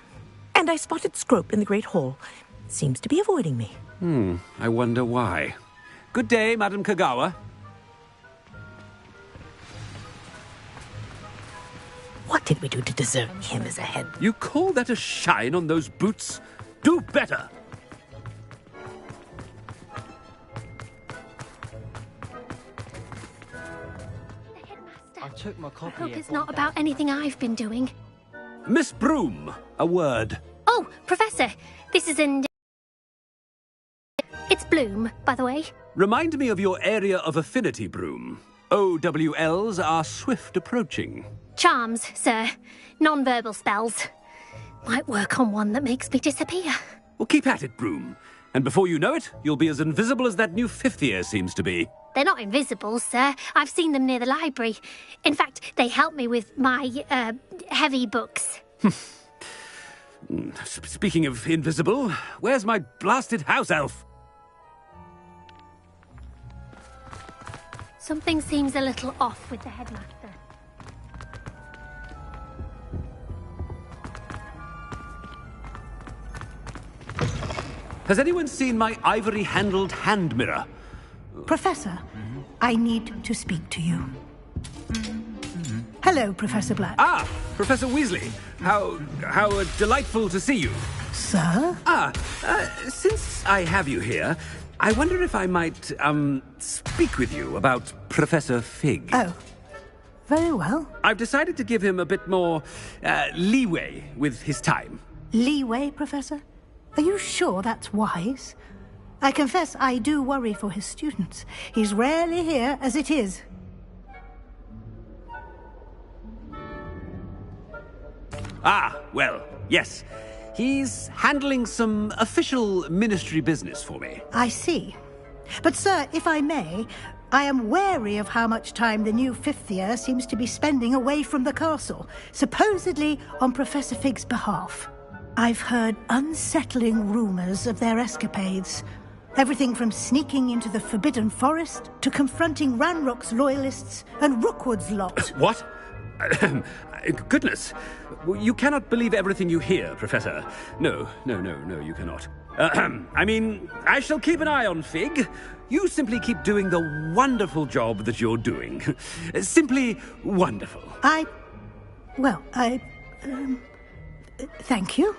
And I spotted Scrope in the Great Hall. Seems to be avoiding me. I wonder why. Good day, Madam Kogawa. What did we do to deserve him as a head? You call that a shine on those boots? Do better! I took my copy. I hope it's not about anything I've been doing. Miss Broom, a word. Oh, Professor, this is in... It's Bloom, by the way. Remind me of your area of affinity, Broom. OWLs are swift approaching. Charms, sir. Non-verbal spells. Might work on one that makes me disappear. Well, keep at it, Broom. And before you know it, you'll be as invisible as that new fifth year seems to be. They're not invisible, sir. I've seen them near the library. In fact, they help me with my, heavy books. Speaking of invisible, where's my blasted house elf? Something seems a little off with the headmaster. Has anyone seen my ivory-handled hand mirror? Professor, I need to speak to you. Hello, Professor Black. Ah, Professor Weasley. How delightful to see you. Sir? Since I have you here, I wonder if I might, speak with you about Professor Fig. Oh, very well. I've decided to give him a bit more, leeway with his time. Leeway, Professor? Are you sure that's wise? I confess I do worry for his students. He's rarely here as it is. Ah, well, yes. He's handling some official ministry business for me. I see. But, sir, if I may, I am wary of how much time the new fifth year seems to be spending away from the castle, supposedly on Professor Fig's behalf. I've heard unsettling rumors of their escapades. Everything from sneaking into the Forbidden Forest to confronting Ranrock's loyalists and Rookwood's lot. What? Goodness. You cannot believe everything you hear, Professor. No, you cannot. I mean, I shall keep an eye on Fig. You simply keep doing the wonderful job that you're doing. Simply wonderful. Thank you.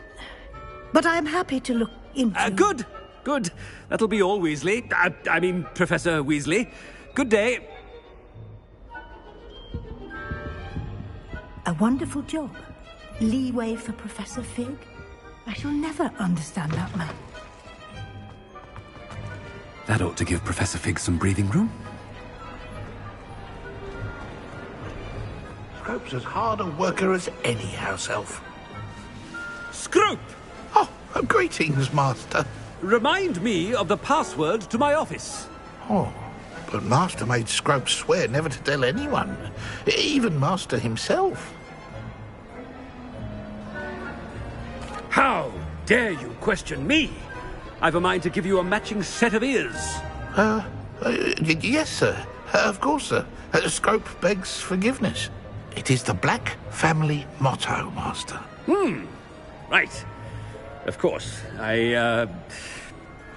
But I'm happy to look into... Good. That'll be all, Weasley. I mean, Professor Weasley. Good day. A wonderful job. Leeway for Professor Fig. I shall never understand that man. That ought to give Professor Fig some breathing room. Scrope's as hard a worker as any house elf. Scrope! Oh, greetings, Master. Remind me of the password to my office. Oh, but Master made Scrope swear never to tell anyone, even Master himself. How dare you question me? I've a mind to give you a matching set of ears. Yes, sir. Of course, sir. Scrope begs forgiveness. It is the Black family motto, Master. Right. Of course.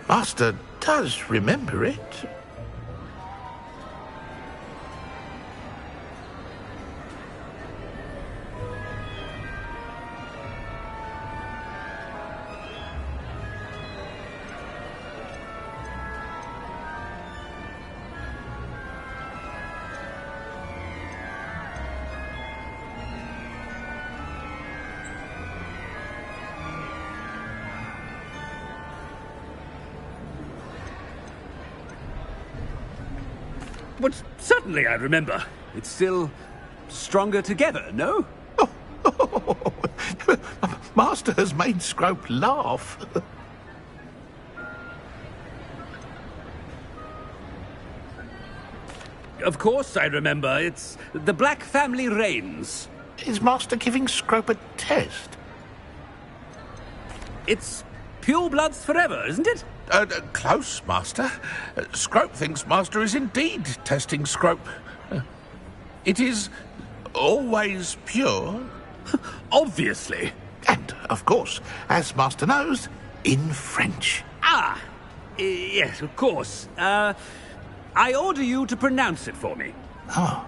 Master does remember it. But certainly I remember. It's still stronger together, no? Master has made Scrope laugh. Of course I remember. It's the Black family reigns. Is Master giving Scrope a test? It's pure bloods forever, isn't it? Close, Master. Scrope thinks Master is indeed testing Scrope. It is always pure. Obviously. And, of course, as Master knows, in French. Ah! Yes, of course. I order you to pronounce it for me. Oh,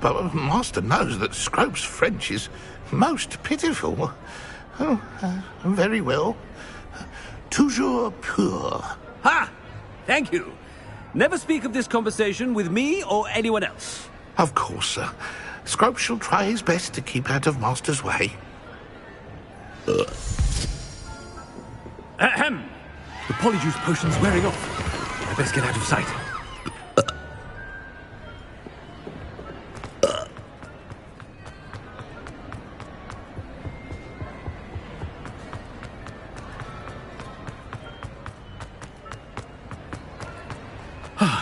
but Master knows that Scrope's French is most pitiful. Oh, very well. Toujours pur. Ha! Thank you. Never speak of this conversation with me or anyone else. Of course, sir. Scrope shall try his best to keep out of Master's way. Ahem. The polyjuice potion's wearing off. I best get out of sight.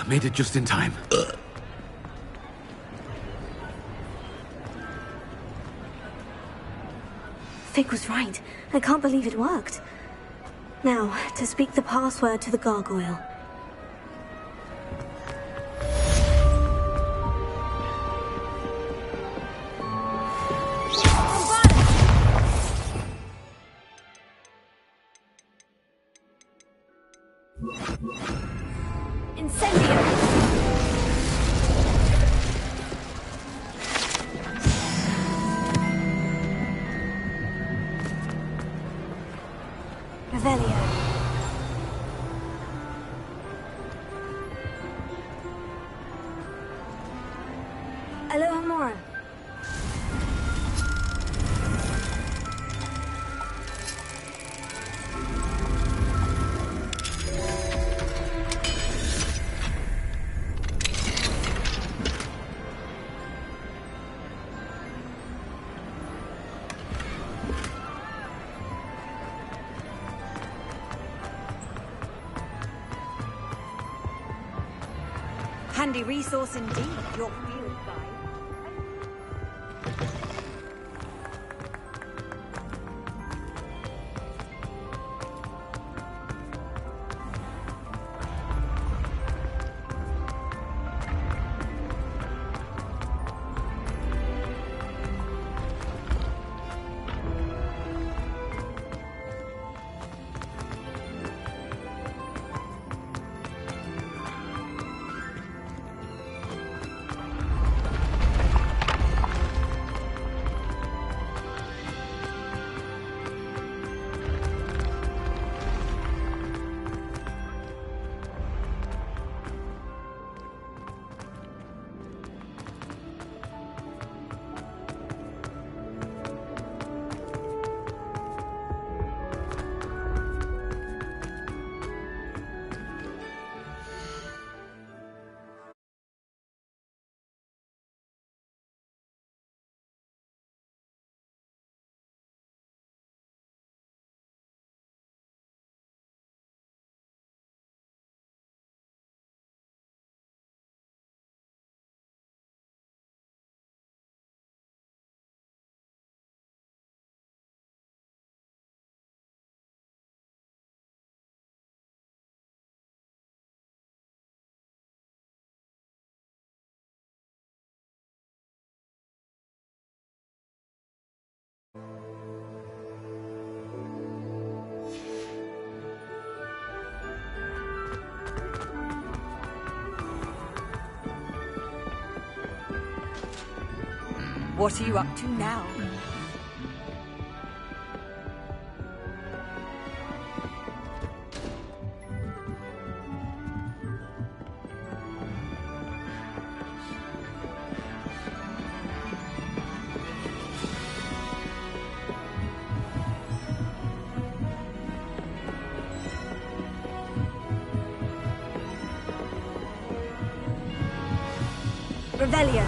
Made it just in time. Fig was right. I can't believe it worked. Now, to speak the password to the gargoyle. Handy resource indeed, your field guide. What are you up to now? Revelio.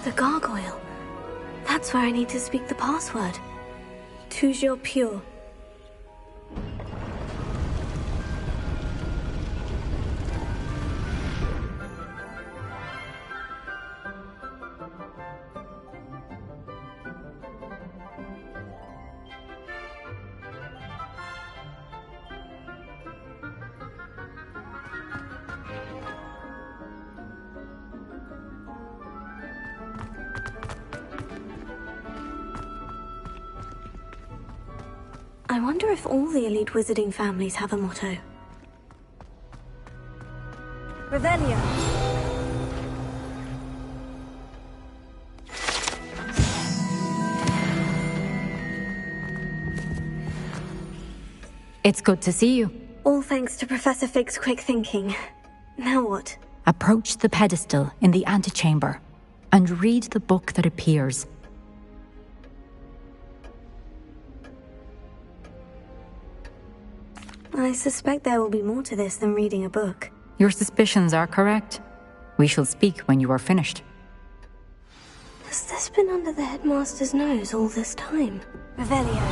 The gargoyle. That's where I need to speak the password. Toujours pure. I wonder if all the elite wizarding families have a motto. Revelio. It's good to see you. All thanks to Professor Fig's quick thinking. Now what? Approach the pedestal in the antechamber and read the book that appears. I suspect there will be more to this than reading a book. Your suspicions are correct. We shall speak when you are finished. Has this been under the headmaster's nose all this time? Revelio.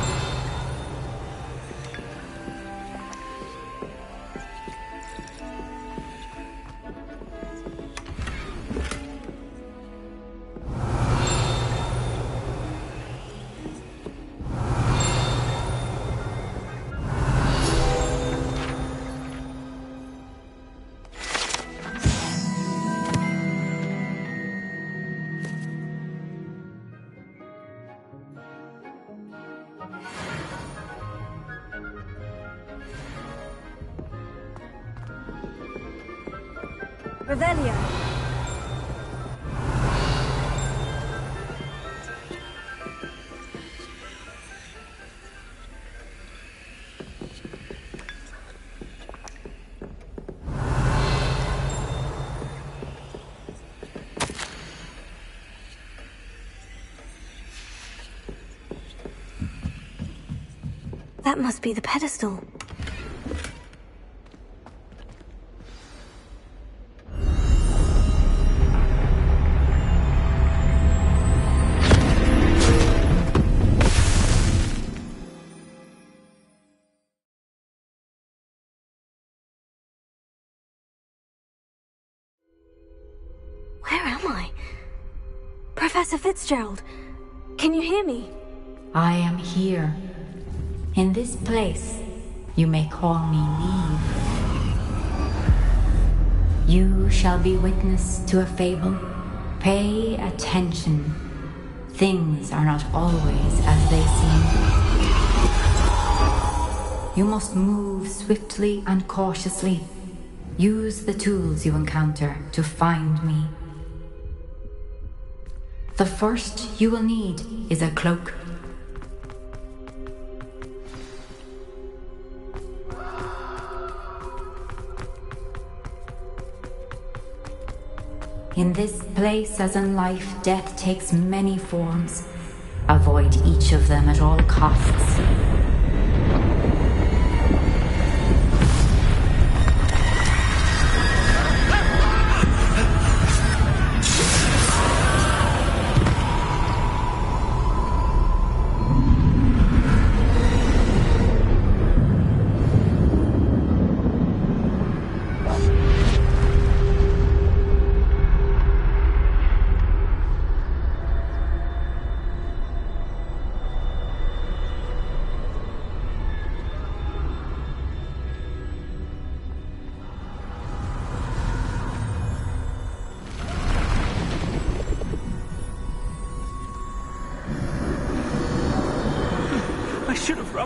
Revelio. That must be the pedestal. Where am I? Professor Fitzgerald, can you hear me? I am here. In this place, you may call me Neve. You shall be witness to a fable. Pay attention. Things are not always as they seem. You must move swiftly and cautiously. Use the tools you encounter to find me. The first you will need is a cloak. In this place, as in life, death takes many forms. Avoid each of them at all costs.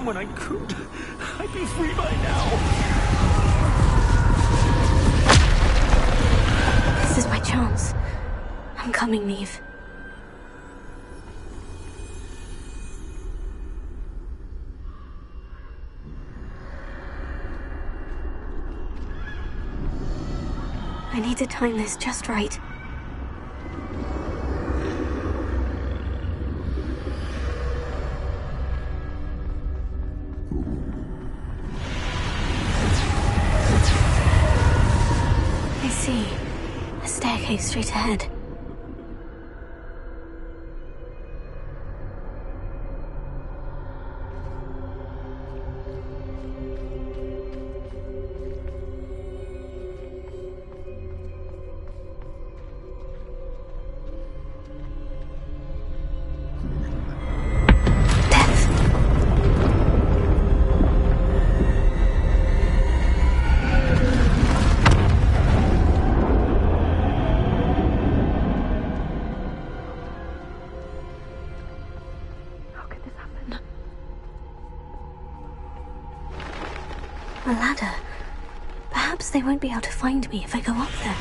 When I could, I'd be free by now. This is my chance. I'm coming, Neve. I need to time this just right. I see. A staircase straight ahead. A ladder. Perhaps they won't be able to find me if I go up there.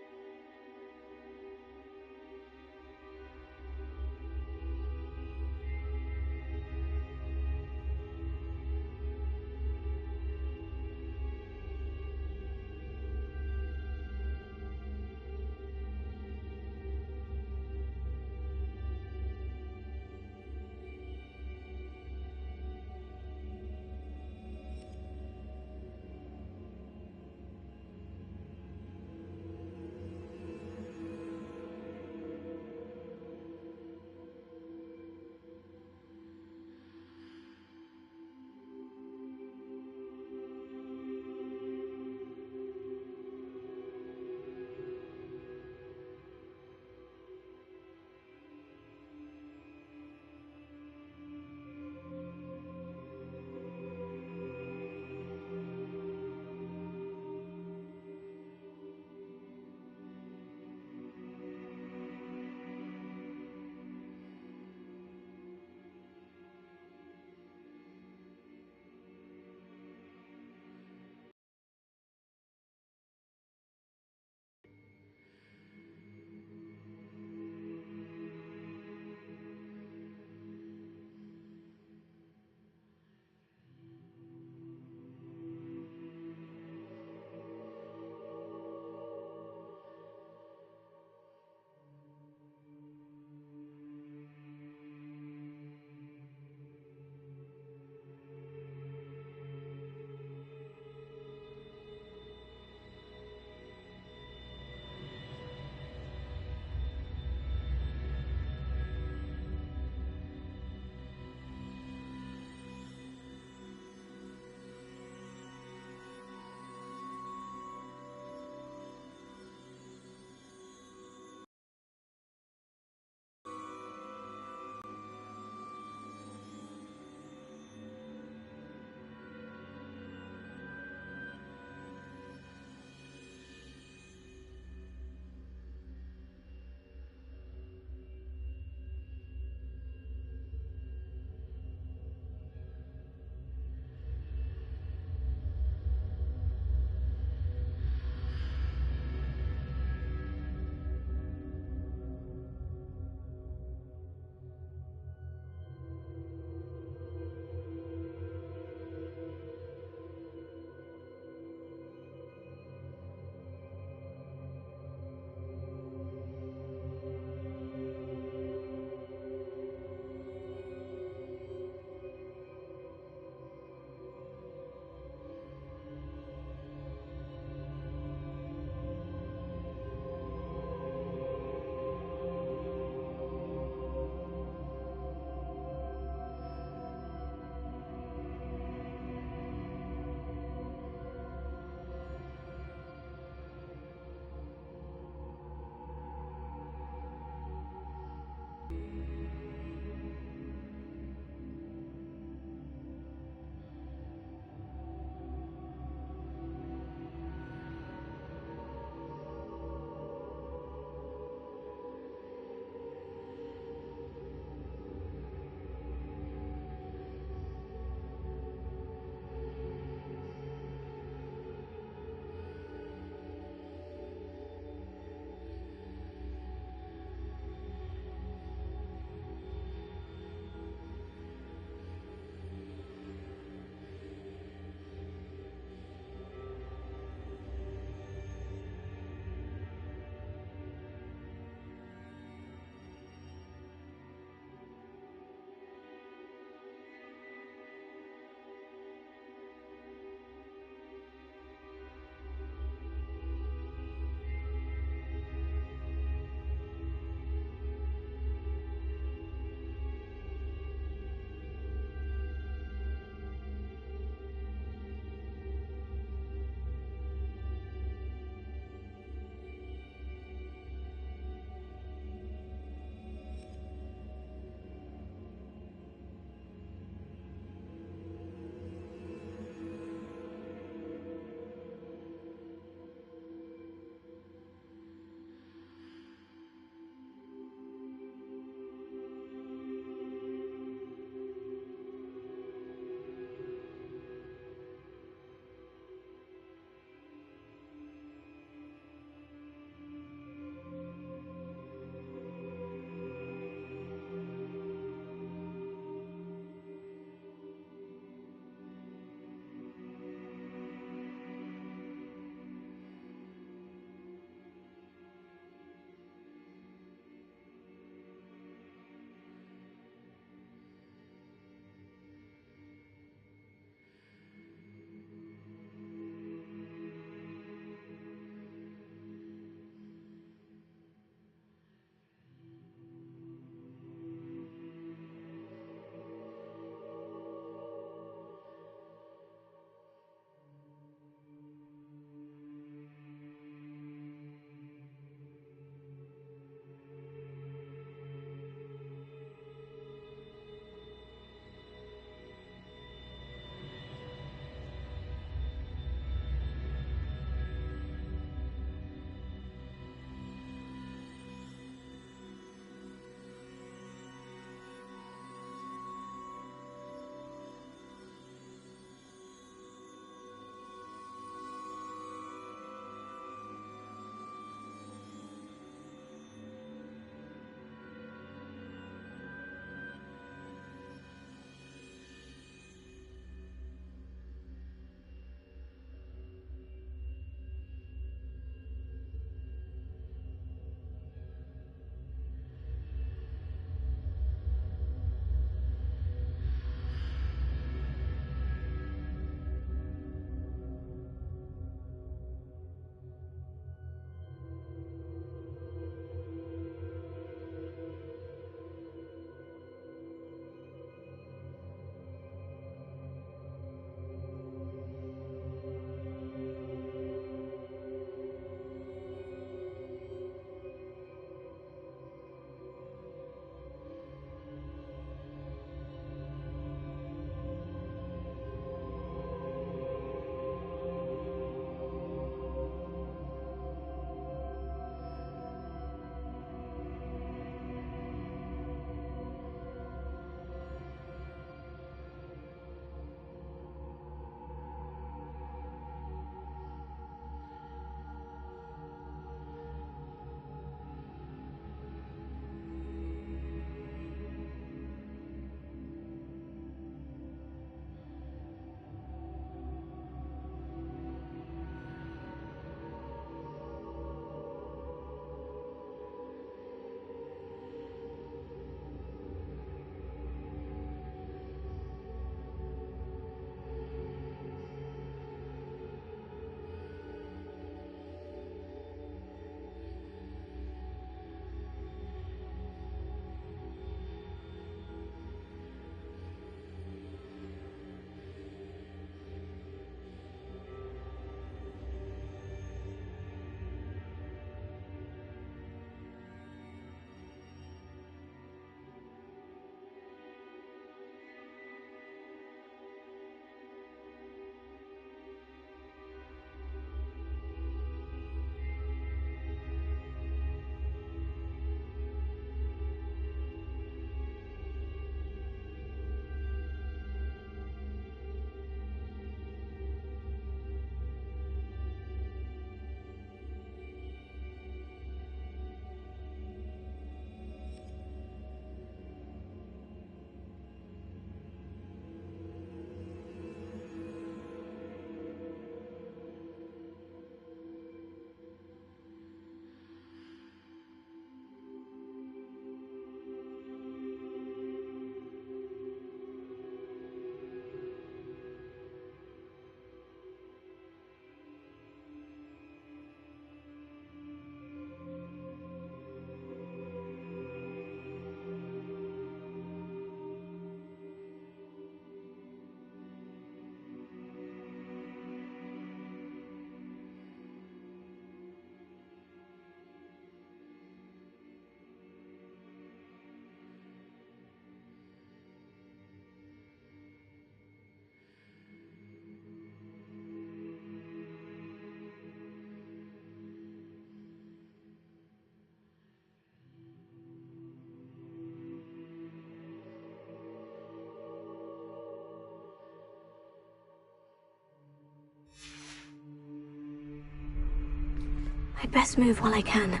I'd best move while I can.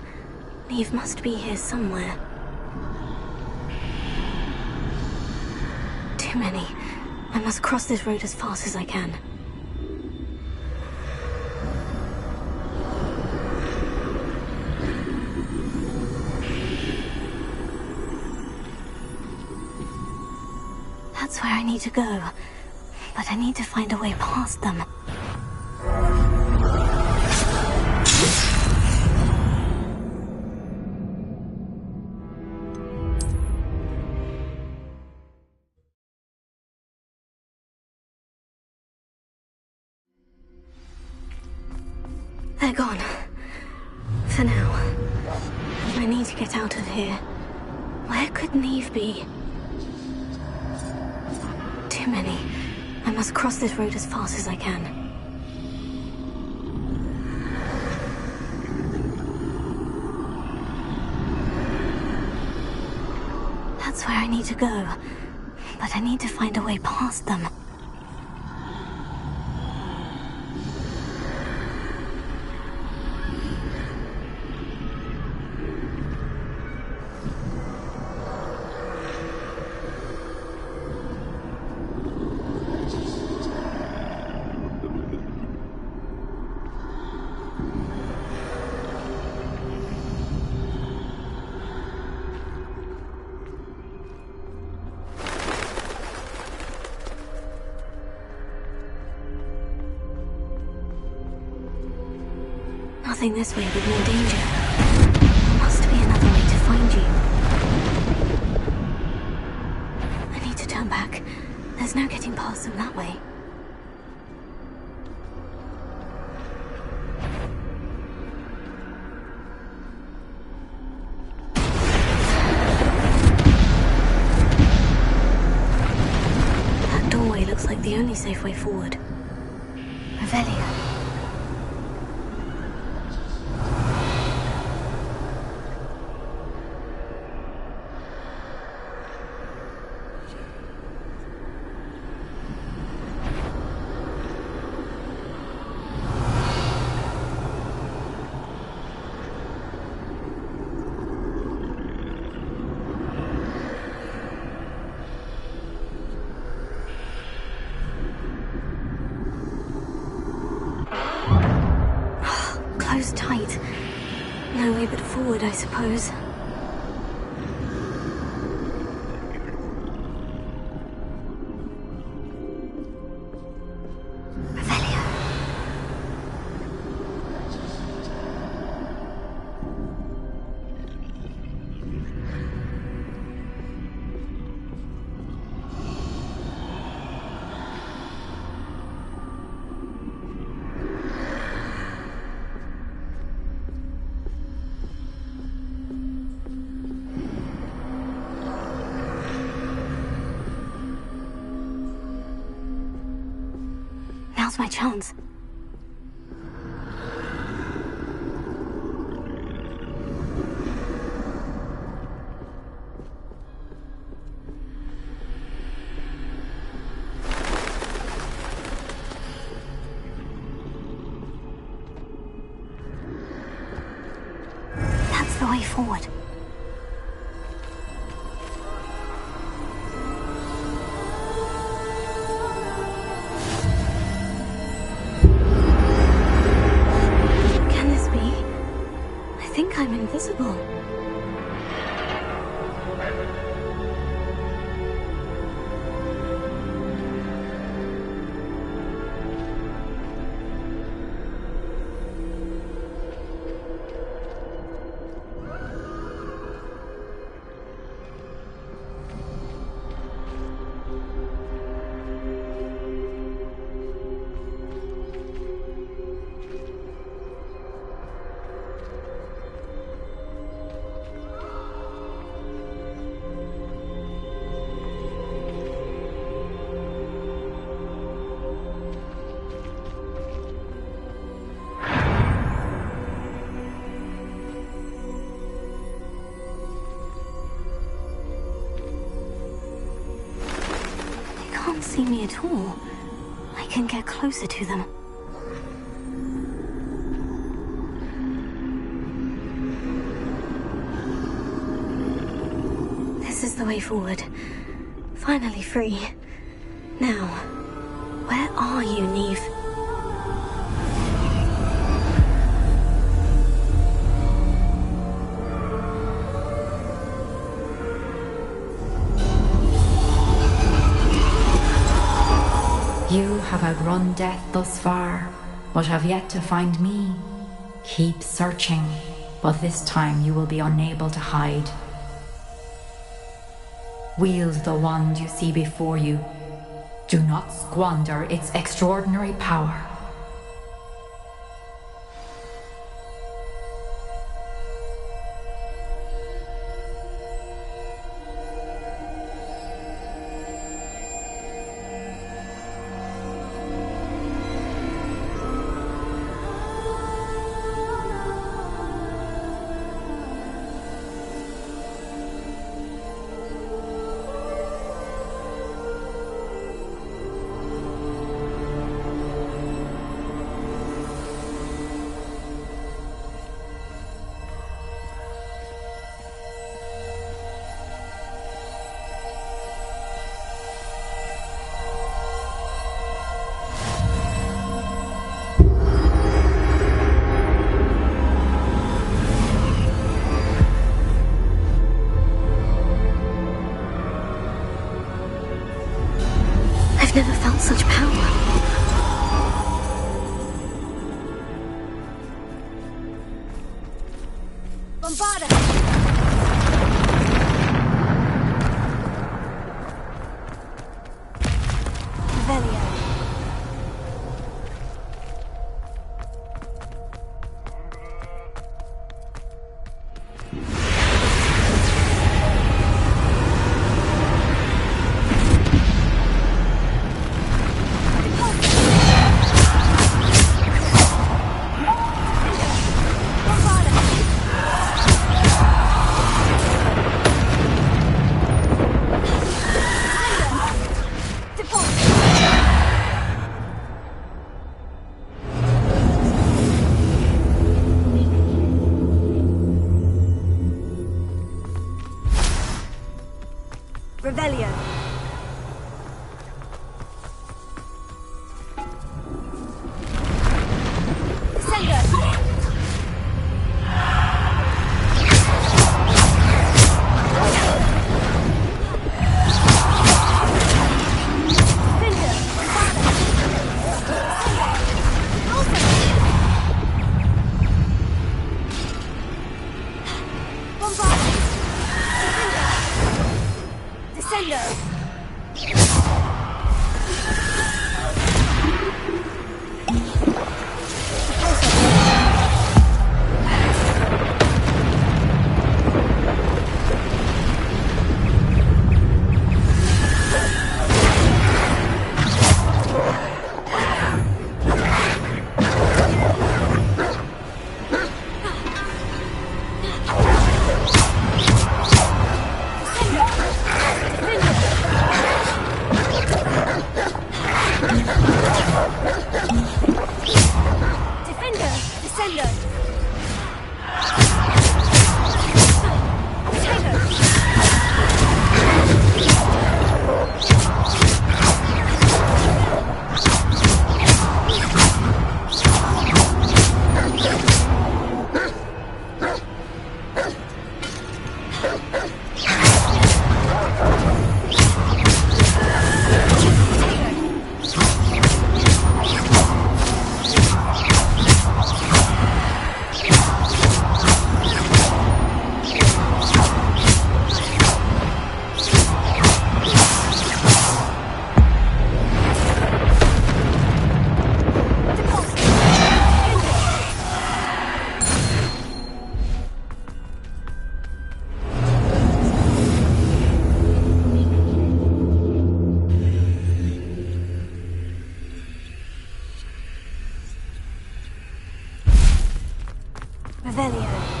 Neve must be here somewhere. Too many. I must cross this road as fast as I can. That's where I need to go. But I need to find a way past them. They're gone. For now. I need to get out of here. Where could Neve be? Too many. I must cross this road as fast as I can. That's where I need to go. But I need to find a way past them. Nothing this way with no danger. There must be another way to find you. I need to turn back. There's no getting past them that way. That doorway looks like the only safe way forward. Revelia. Closed tight. No way but forward, I suppose. Now's my chance. That's the way forward. I'm invisible. Can't see me at all. I can get closer to them. the way forward. Finally free. Now, where are you, Neve? You have outrun death thus far, but have yet to find me. Keep searching, but this time you will be unable to hide. Wield the wand you see before you. Do not squander its extraordinary power. Never felt such power. Bombarda! Revelio. Revelio. Revelio.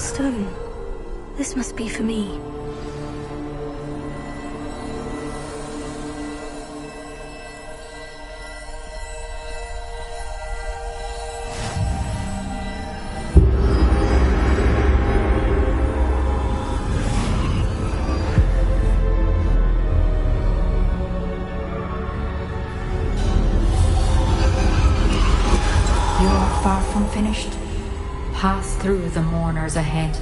stone. This must be for me. Far from finished. Pass through the mourners ahead.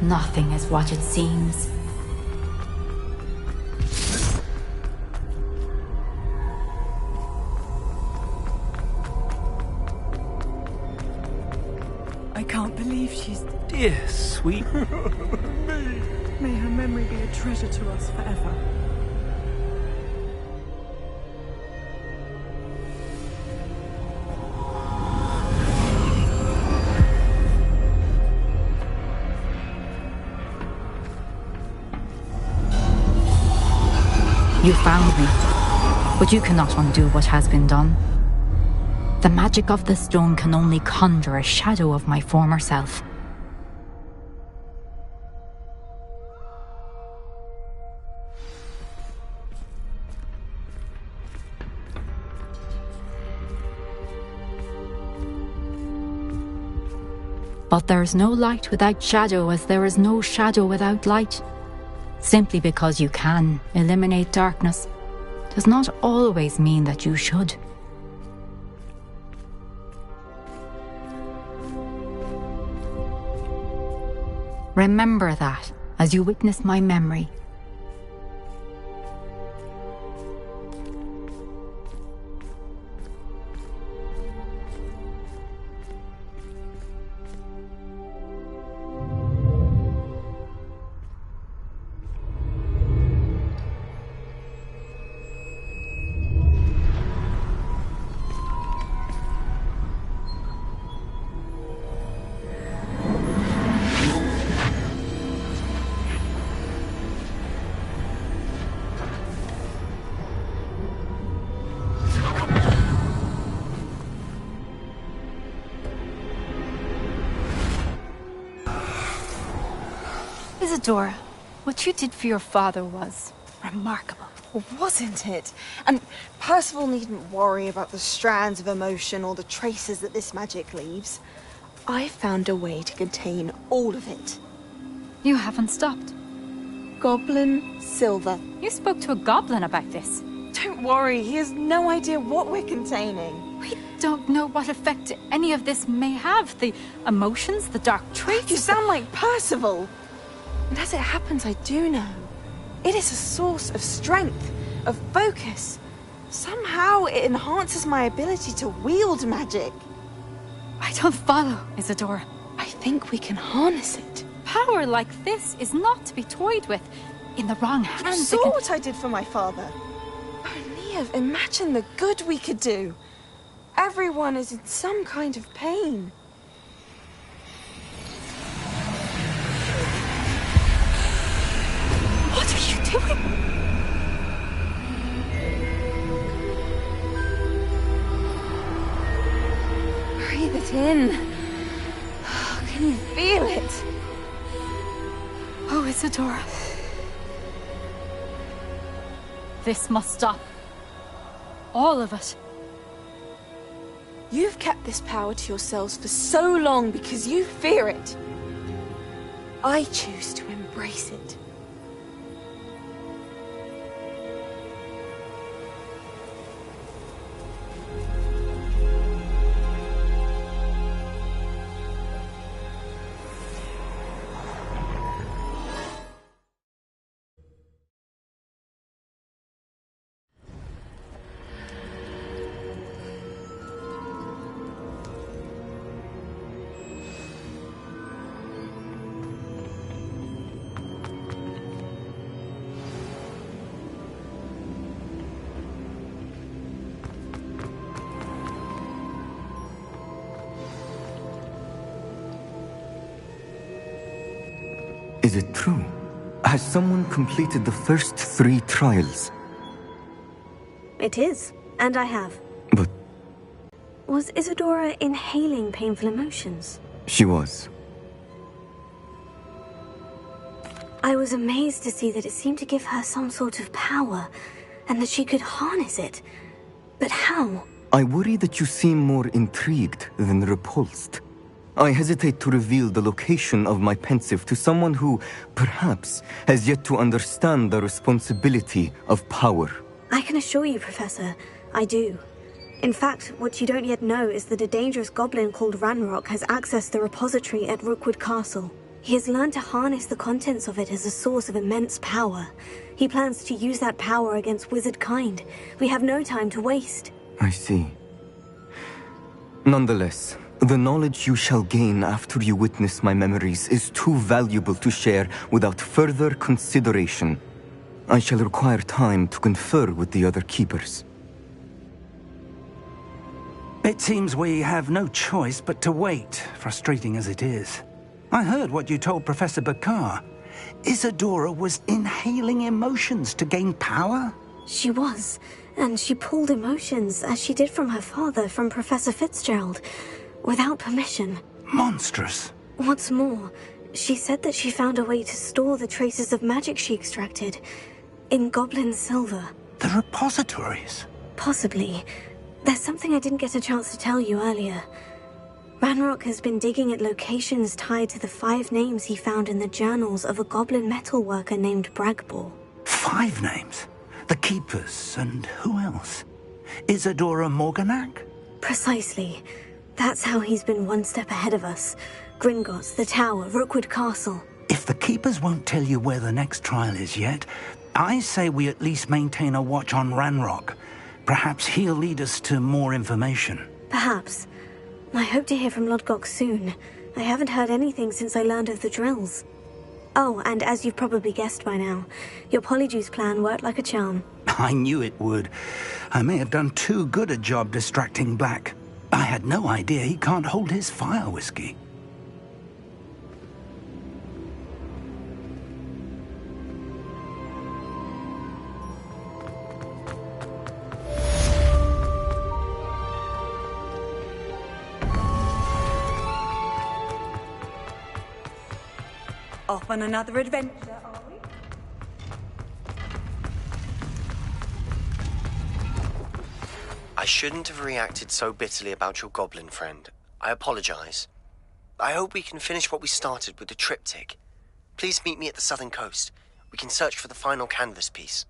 Nothing is what it seems. I can't believe she's... Dear sweet... May her memory be a treasure to us forever. You found me, but you cannot undo what has been done. The magic of the stone can only conjure a shadow of my former self. But there is no light without shadow, as there is no shadow without light. Simply because you can eliminate darkness does not always mean that you should. Remember that as you witness my memory. Isadora, what you did for your father was remarkable. Wasn't it? And Percival needn't worry about the strands of emotion or the traces that this magic leaves. I found a way to contain all of it. You haven't stopped. Goblin Silver. You spoke to a goblin about this. Don't worry, he has no idea what we're containing. We don't know what effect any of this may have. The emotions, the dark traits. You sound like Percival. And as it happens, I do know. It is a source of strength, of focus. Somehow it enhances my ability to wield magic. I don't follow, Isadora. I think we can harness it. Power like this is not to be toyed with. In the wrong hands, You saw what I did for my father. Oh, Neve, imagine the good we could do. Everyone is in some kind of pain. What are you doing? Breathe it in. Can you feel it? Oh, Isadora. This must stop. All of it. You've kept this power to yourselves for so long because you fear it. I choose to embrace it. Is it true? Has someone completed the first 3 trials? It is, and I have. But... Was Isadora inhaling painful emotions? she was. I was amazed to see that it seemed to give her some sort of power, and that she could harness it. But how? I worry that you seem more intrigued than repulsed. I hesitate to reveal the location of my pensive to someone who, perhaps, has yet to understand the responsibility of power. I can assure you, Professor, I do. In fact, what you don't yet know is that a dangerous goblin called Ranrock has accessed the repository at Rookwood Castle. He has learned to harness the contents of it as a source of immense power. He plans to use that power against wizard kind. We have no time to waste. I see. Nonetheless, the knowledge you shall gain after you witness my memories is too valuable to share without further consideration. I shall require time to confer with the other keepers. It seems we have no choice but to wait, frustrating as it is. I heard what you told Professor Bakar. Isadora was inhaling emotions to gain power? She was, and she pulled emotions, as she did from her father, from Professor Fitzgerald, without permission. Monstrous. What's more, she said that she found a way to store the traces of magic she extracted in goblin silver. The repositories? Possibly. There's something I didn't get a chance to tell you earlier. Ranrock has been digging at locations tied to the 5 names he found in the journals of a goblin metalworker named Bragbor. 5 names? The Keepers, and who else? Isadora Morganac? Precisely. That's how he's been one step ahead of us. Gringotts, the Tower, Rookwood Castle. If the Keepers won't tell you where the next trial is yet, I say we at least maintain a watch on Ranrock. Perhaps he'll lead us to more information. Perhaps. I hope to hear from Lodgok soon. I haven't heard anything since I learned of the drills. Oh, and as you've probably guessed by now, your Polyjuice plan worked like a charm. I knew it would. I may have done too good a job distracting Black. I had no idea he can't hold his fire whiskey. Off on another adventure, are we? I shouldn't have reacted so bitterly about your goblin friend. I apologize. I hope we can finish what we started with the triptych. Please meet me at the southern coast. We can search for the final canvas piece.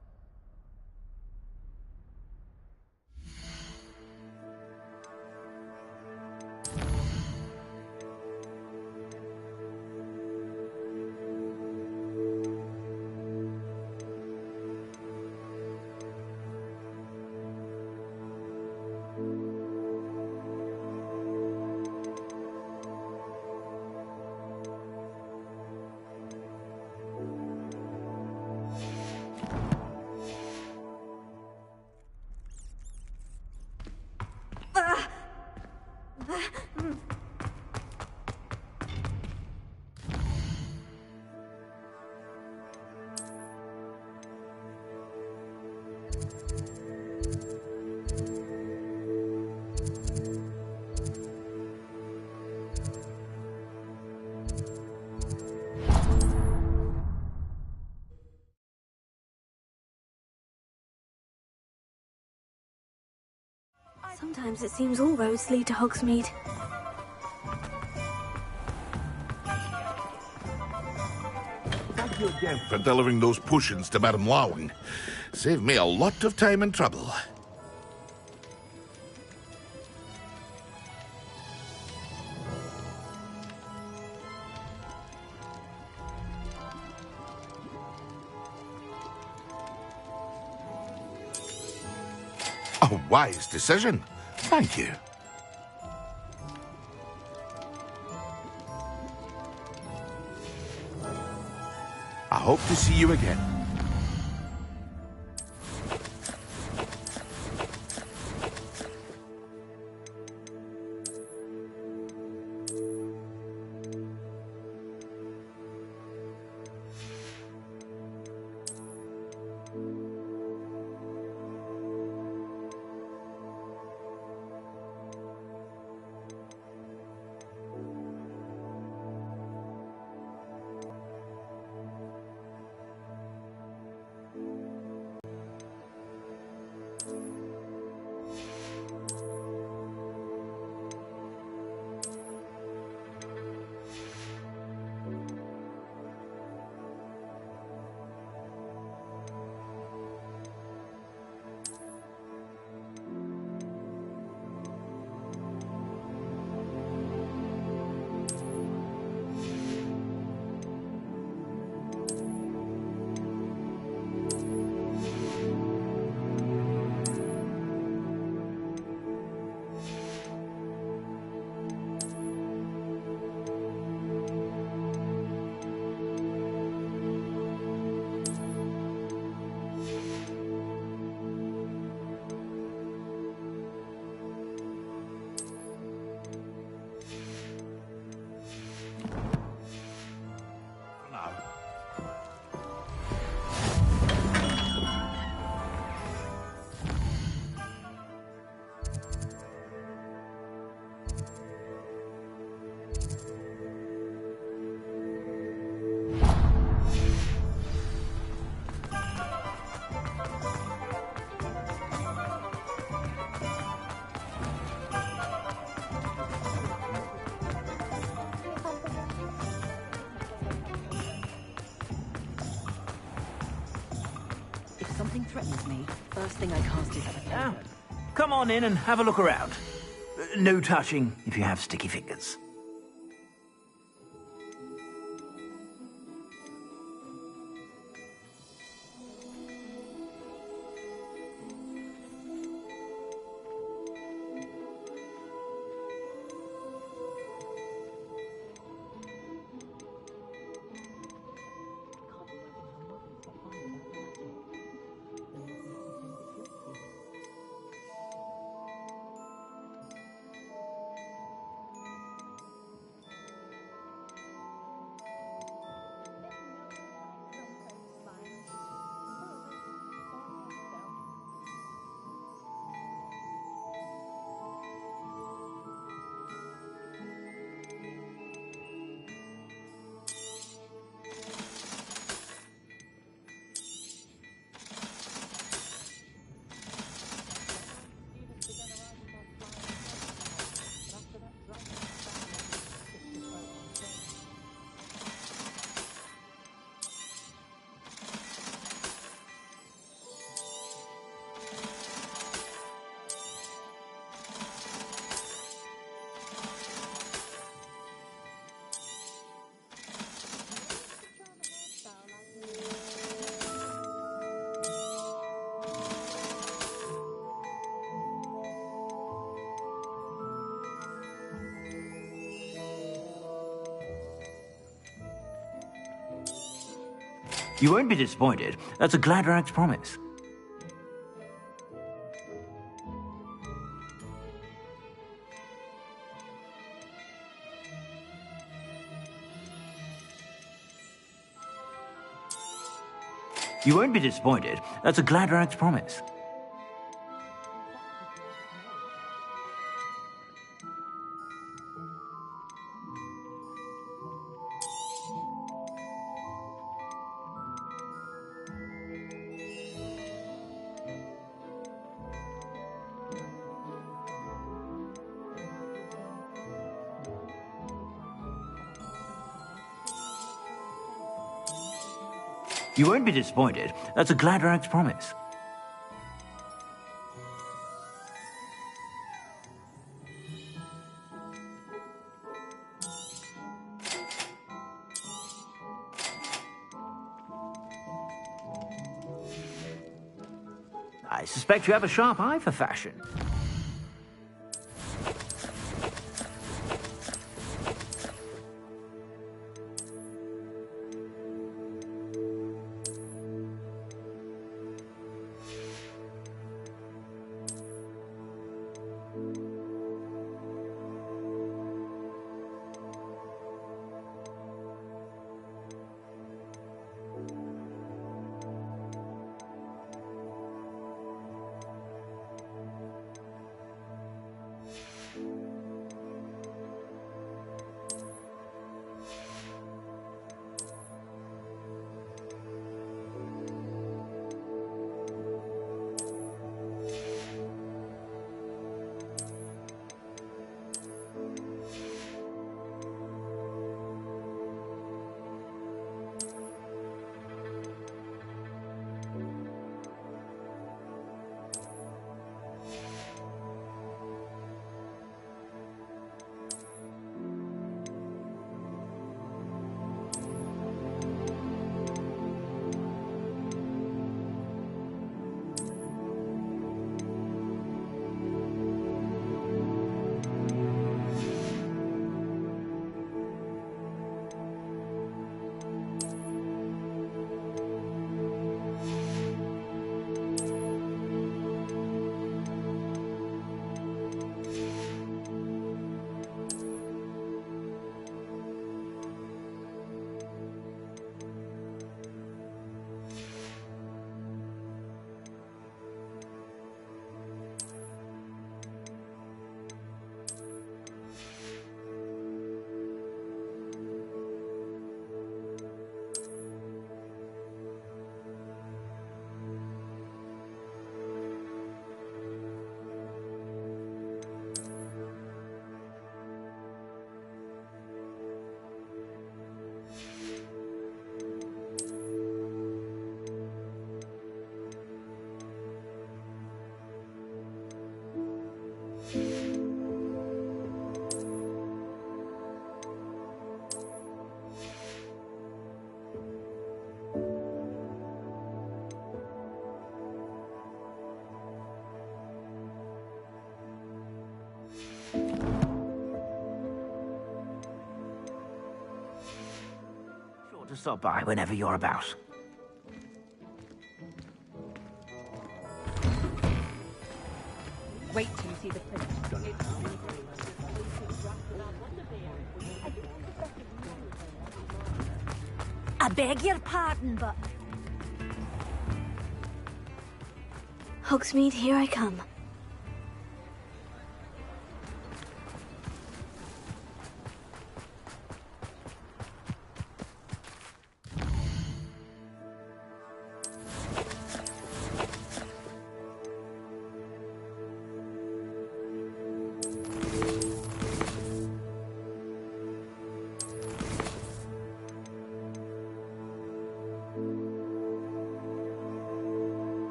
Sometimes it seems all roads lead to Hogsmeade. Thank you again for delivering those potions to Madame Lawing. Saved me a lot of time and trouble. A wise decision. Thank you. I hope to see you again. something threatens me, first thing I cast is at Now, come on in and have a look around. No touching if you have sticky fingers. You won't be disappointed. That's a Gladrax promise. You won't be disappointed. That's a Gladrax promise. You won't be disappointed. That's a Gladrax promise. I suspect you have a sharp eye for fashion. stop by whenever you're about. Wait till you see the prince. I beg your pardon, but... Hogsmeade, here I come.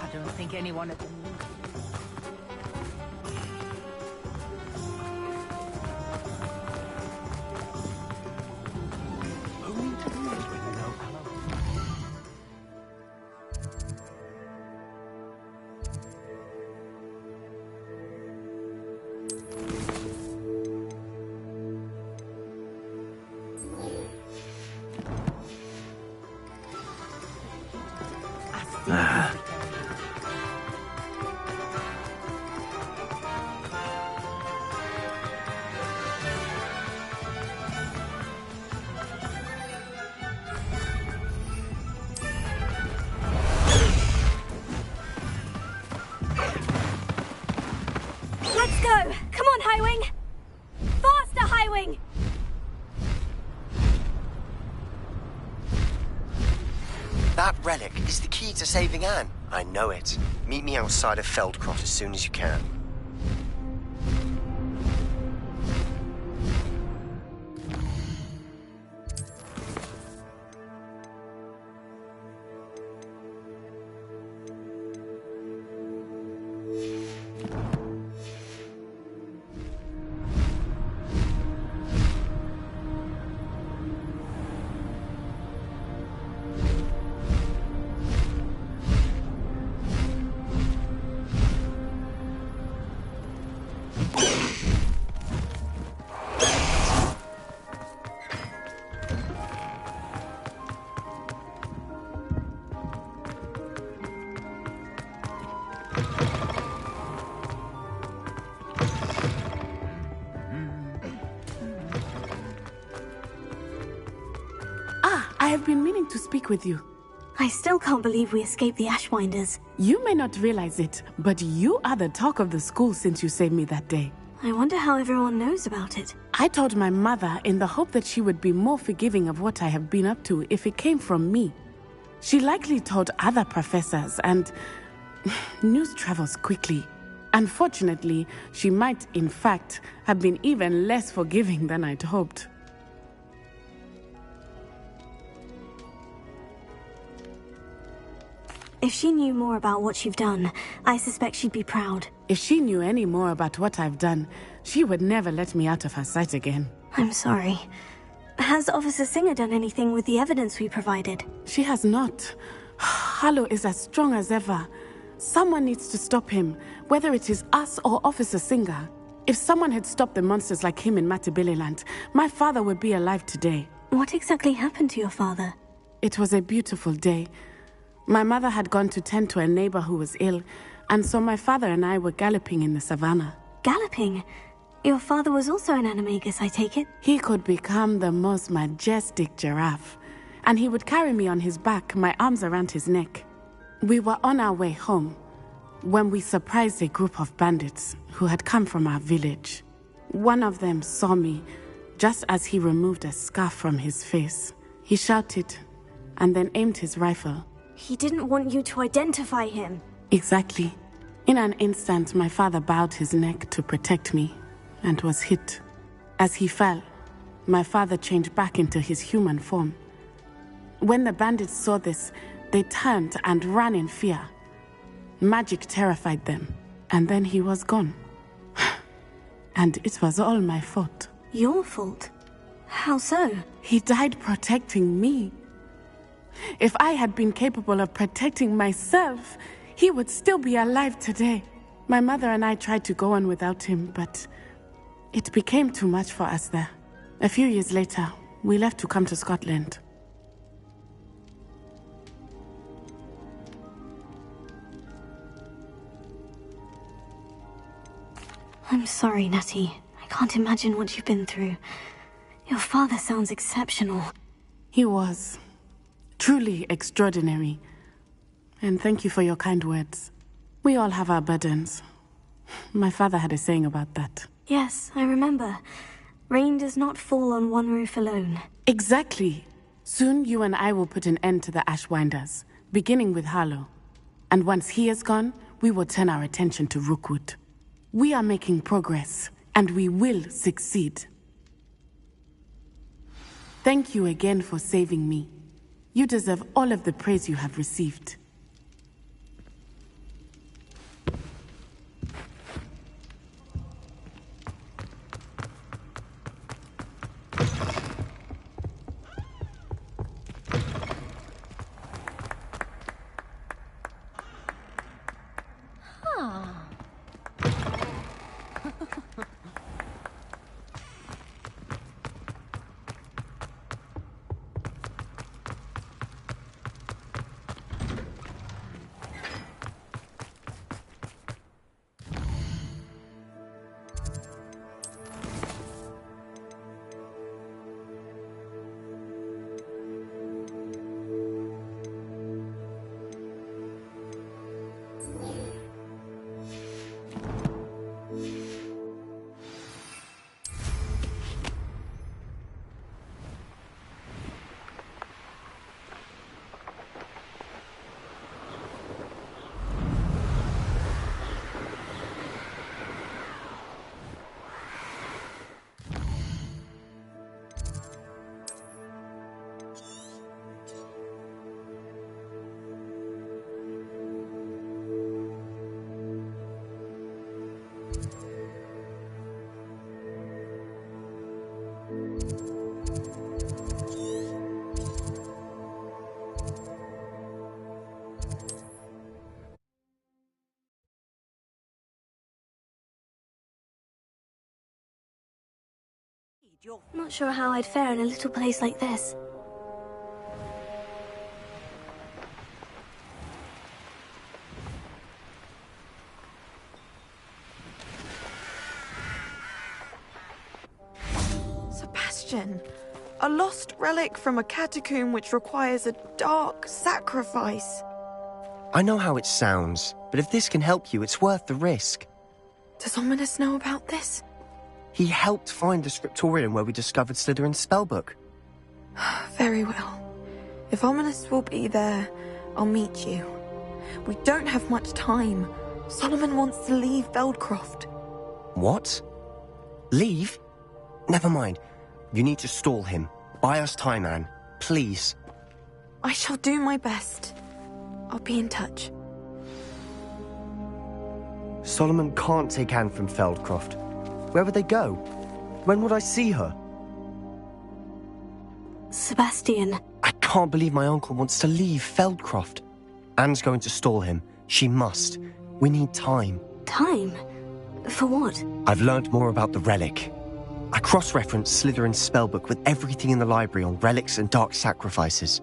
I don't think anyone at the Let's go! Come on, Highwing! Faster, Highwing! That relic is the key to saving Anne. I know it. Meet me outside of Feldcroft as soon as you can. I have been meaning to speak with you. I still can't believe we escaped the Ashwinders. You may not realize it, but you are the talk of the school since you saved me that day. I wonder how everyone knows about it. I told my mother in the hope that she would be more forgiving of what I have been up to if it came from me. She likely told other professors, and news travels quickly. Unfortunately, she might, in fact, have been even less forgiving than I'd hoped. If she knew more about what you've done, I suspect she'd be proud. If she knew any more about what I've done, she would never let me out of her sight again. I'm sorry. Has Officer Singer done anything with the evidence we provided? She has not. Harlow is as strong as ever. Someone needs to stop him, whether it is us or Officer Singer. If someone had stopped the monsters like him in Matabeleland, my father would be alive today. What exactly happened to your father? It was a beautiful day. My mother had gone to tend to a neighbor who was ill, and so my father and I were galloping in the savannah. Galloping? Your father was also an animagus, I take it? He could become the most majestic giraffe, and he would carry me on his back, my arms around his neck. We were on our way home when we surprised a group of bandits who had come from our village. One of them saw me just as he removed a scarf from his face. He shouted and then aimed his rifle. He didn't want you to identify him. Exactly. In an instant, my father bowed his neck to protect me and was hit. As he fell, my father changed back into his human form. When the bandits saw this, they turned and ran in fear. Magic terrified them, and then he was gone. And it was all my fault. Your fault? How so? He died protecting me. If I had been capable of protecting myself, he would still be alive today. My mother and I tried to go on without him, but it became too much for us there. A few years later, we left to come to Scotland. I'm sorry, Natty. I can't imagine what you've been through. Your father sounds exceptional. He was. Truly extraordinary. And thank you for your kind words. We all have our burdens. My father had a saying about that. Yes, I remember. Rain does not fall on one roof alone. Exactly. Soon you and I will put an end to the Ashwinders, beginning with Harlow. And once he is gone, we will turn our attention to Rookwood. We are making progress, and we will succeed. Thank you again for saving me. You deserve all of the praise you have received. Not sure how I'd fare in a little place like this. Sebastian, a lost relic from a catacomb which requires a dark sacrifice. I know how it sounds, but if this can help you, it's worth the risk. Does Ominous know about this? He helped find the scriptorium where we discovered Slytherin's spellbook. Very well. If Ominous will be there, I'll meet you. We don't have much time. Solomon wants to leave Feldcroft. What? Leave? Never mind. You need to stall him. Buy us time, Anne. Please. I shall do my best. I'll be in touch. Solomon can't take Anne from Feldcroft. Where would they go? When would I see her? Sebastian. I can't believe my uncle wants to leave Feldcroft. Anne's going to stall him. She must. We need time. Time? For what? I've learned more about the relic. I cross-referenced Slytherin's spellbook with everything in the library on relics and dark sacrifices.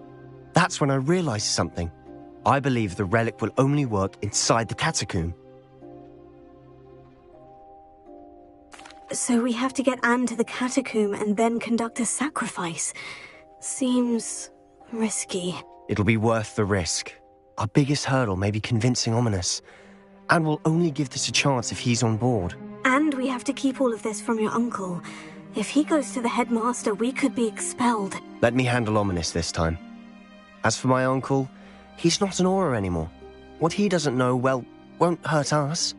That's when I realized something. I believe the relic will only work inside the catacomb. So we have to get Anne to the catacomb and then conduct a sacrifice. Seems risky. It'll be worth the risk. Our biggest hurdle may be convincing Ominous. And we'll only give this a chance if he's on board. And we have to keep all of this from your uncle. If he goes to the headmaster, we could be expelled. Let me handle Ominous this time. As for my uncle, he's not an Auror anymore. What he doesn't know, well, won't hurt us.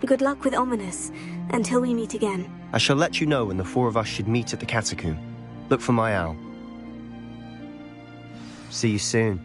Good luck with Ominous, until we meet again. I shall let you know when the four of us should meet at the catacomb. Look for my owl. See you soon.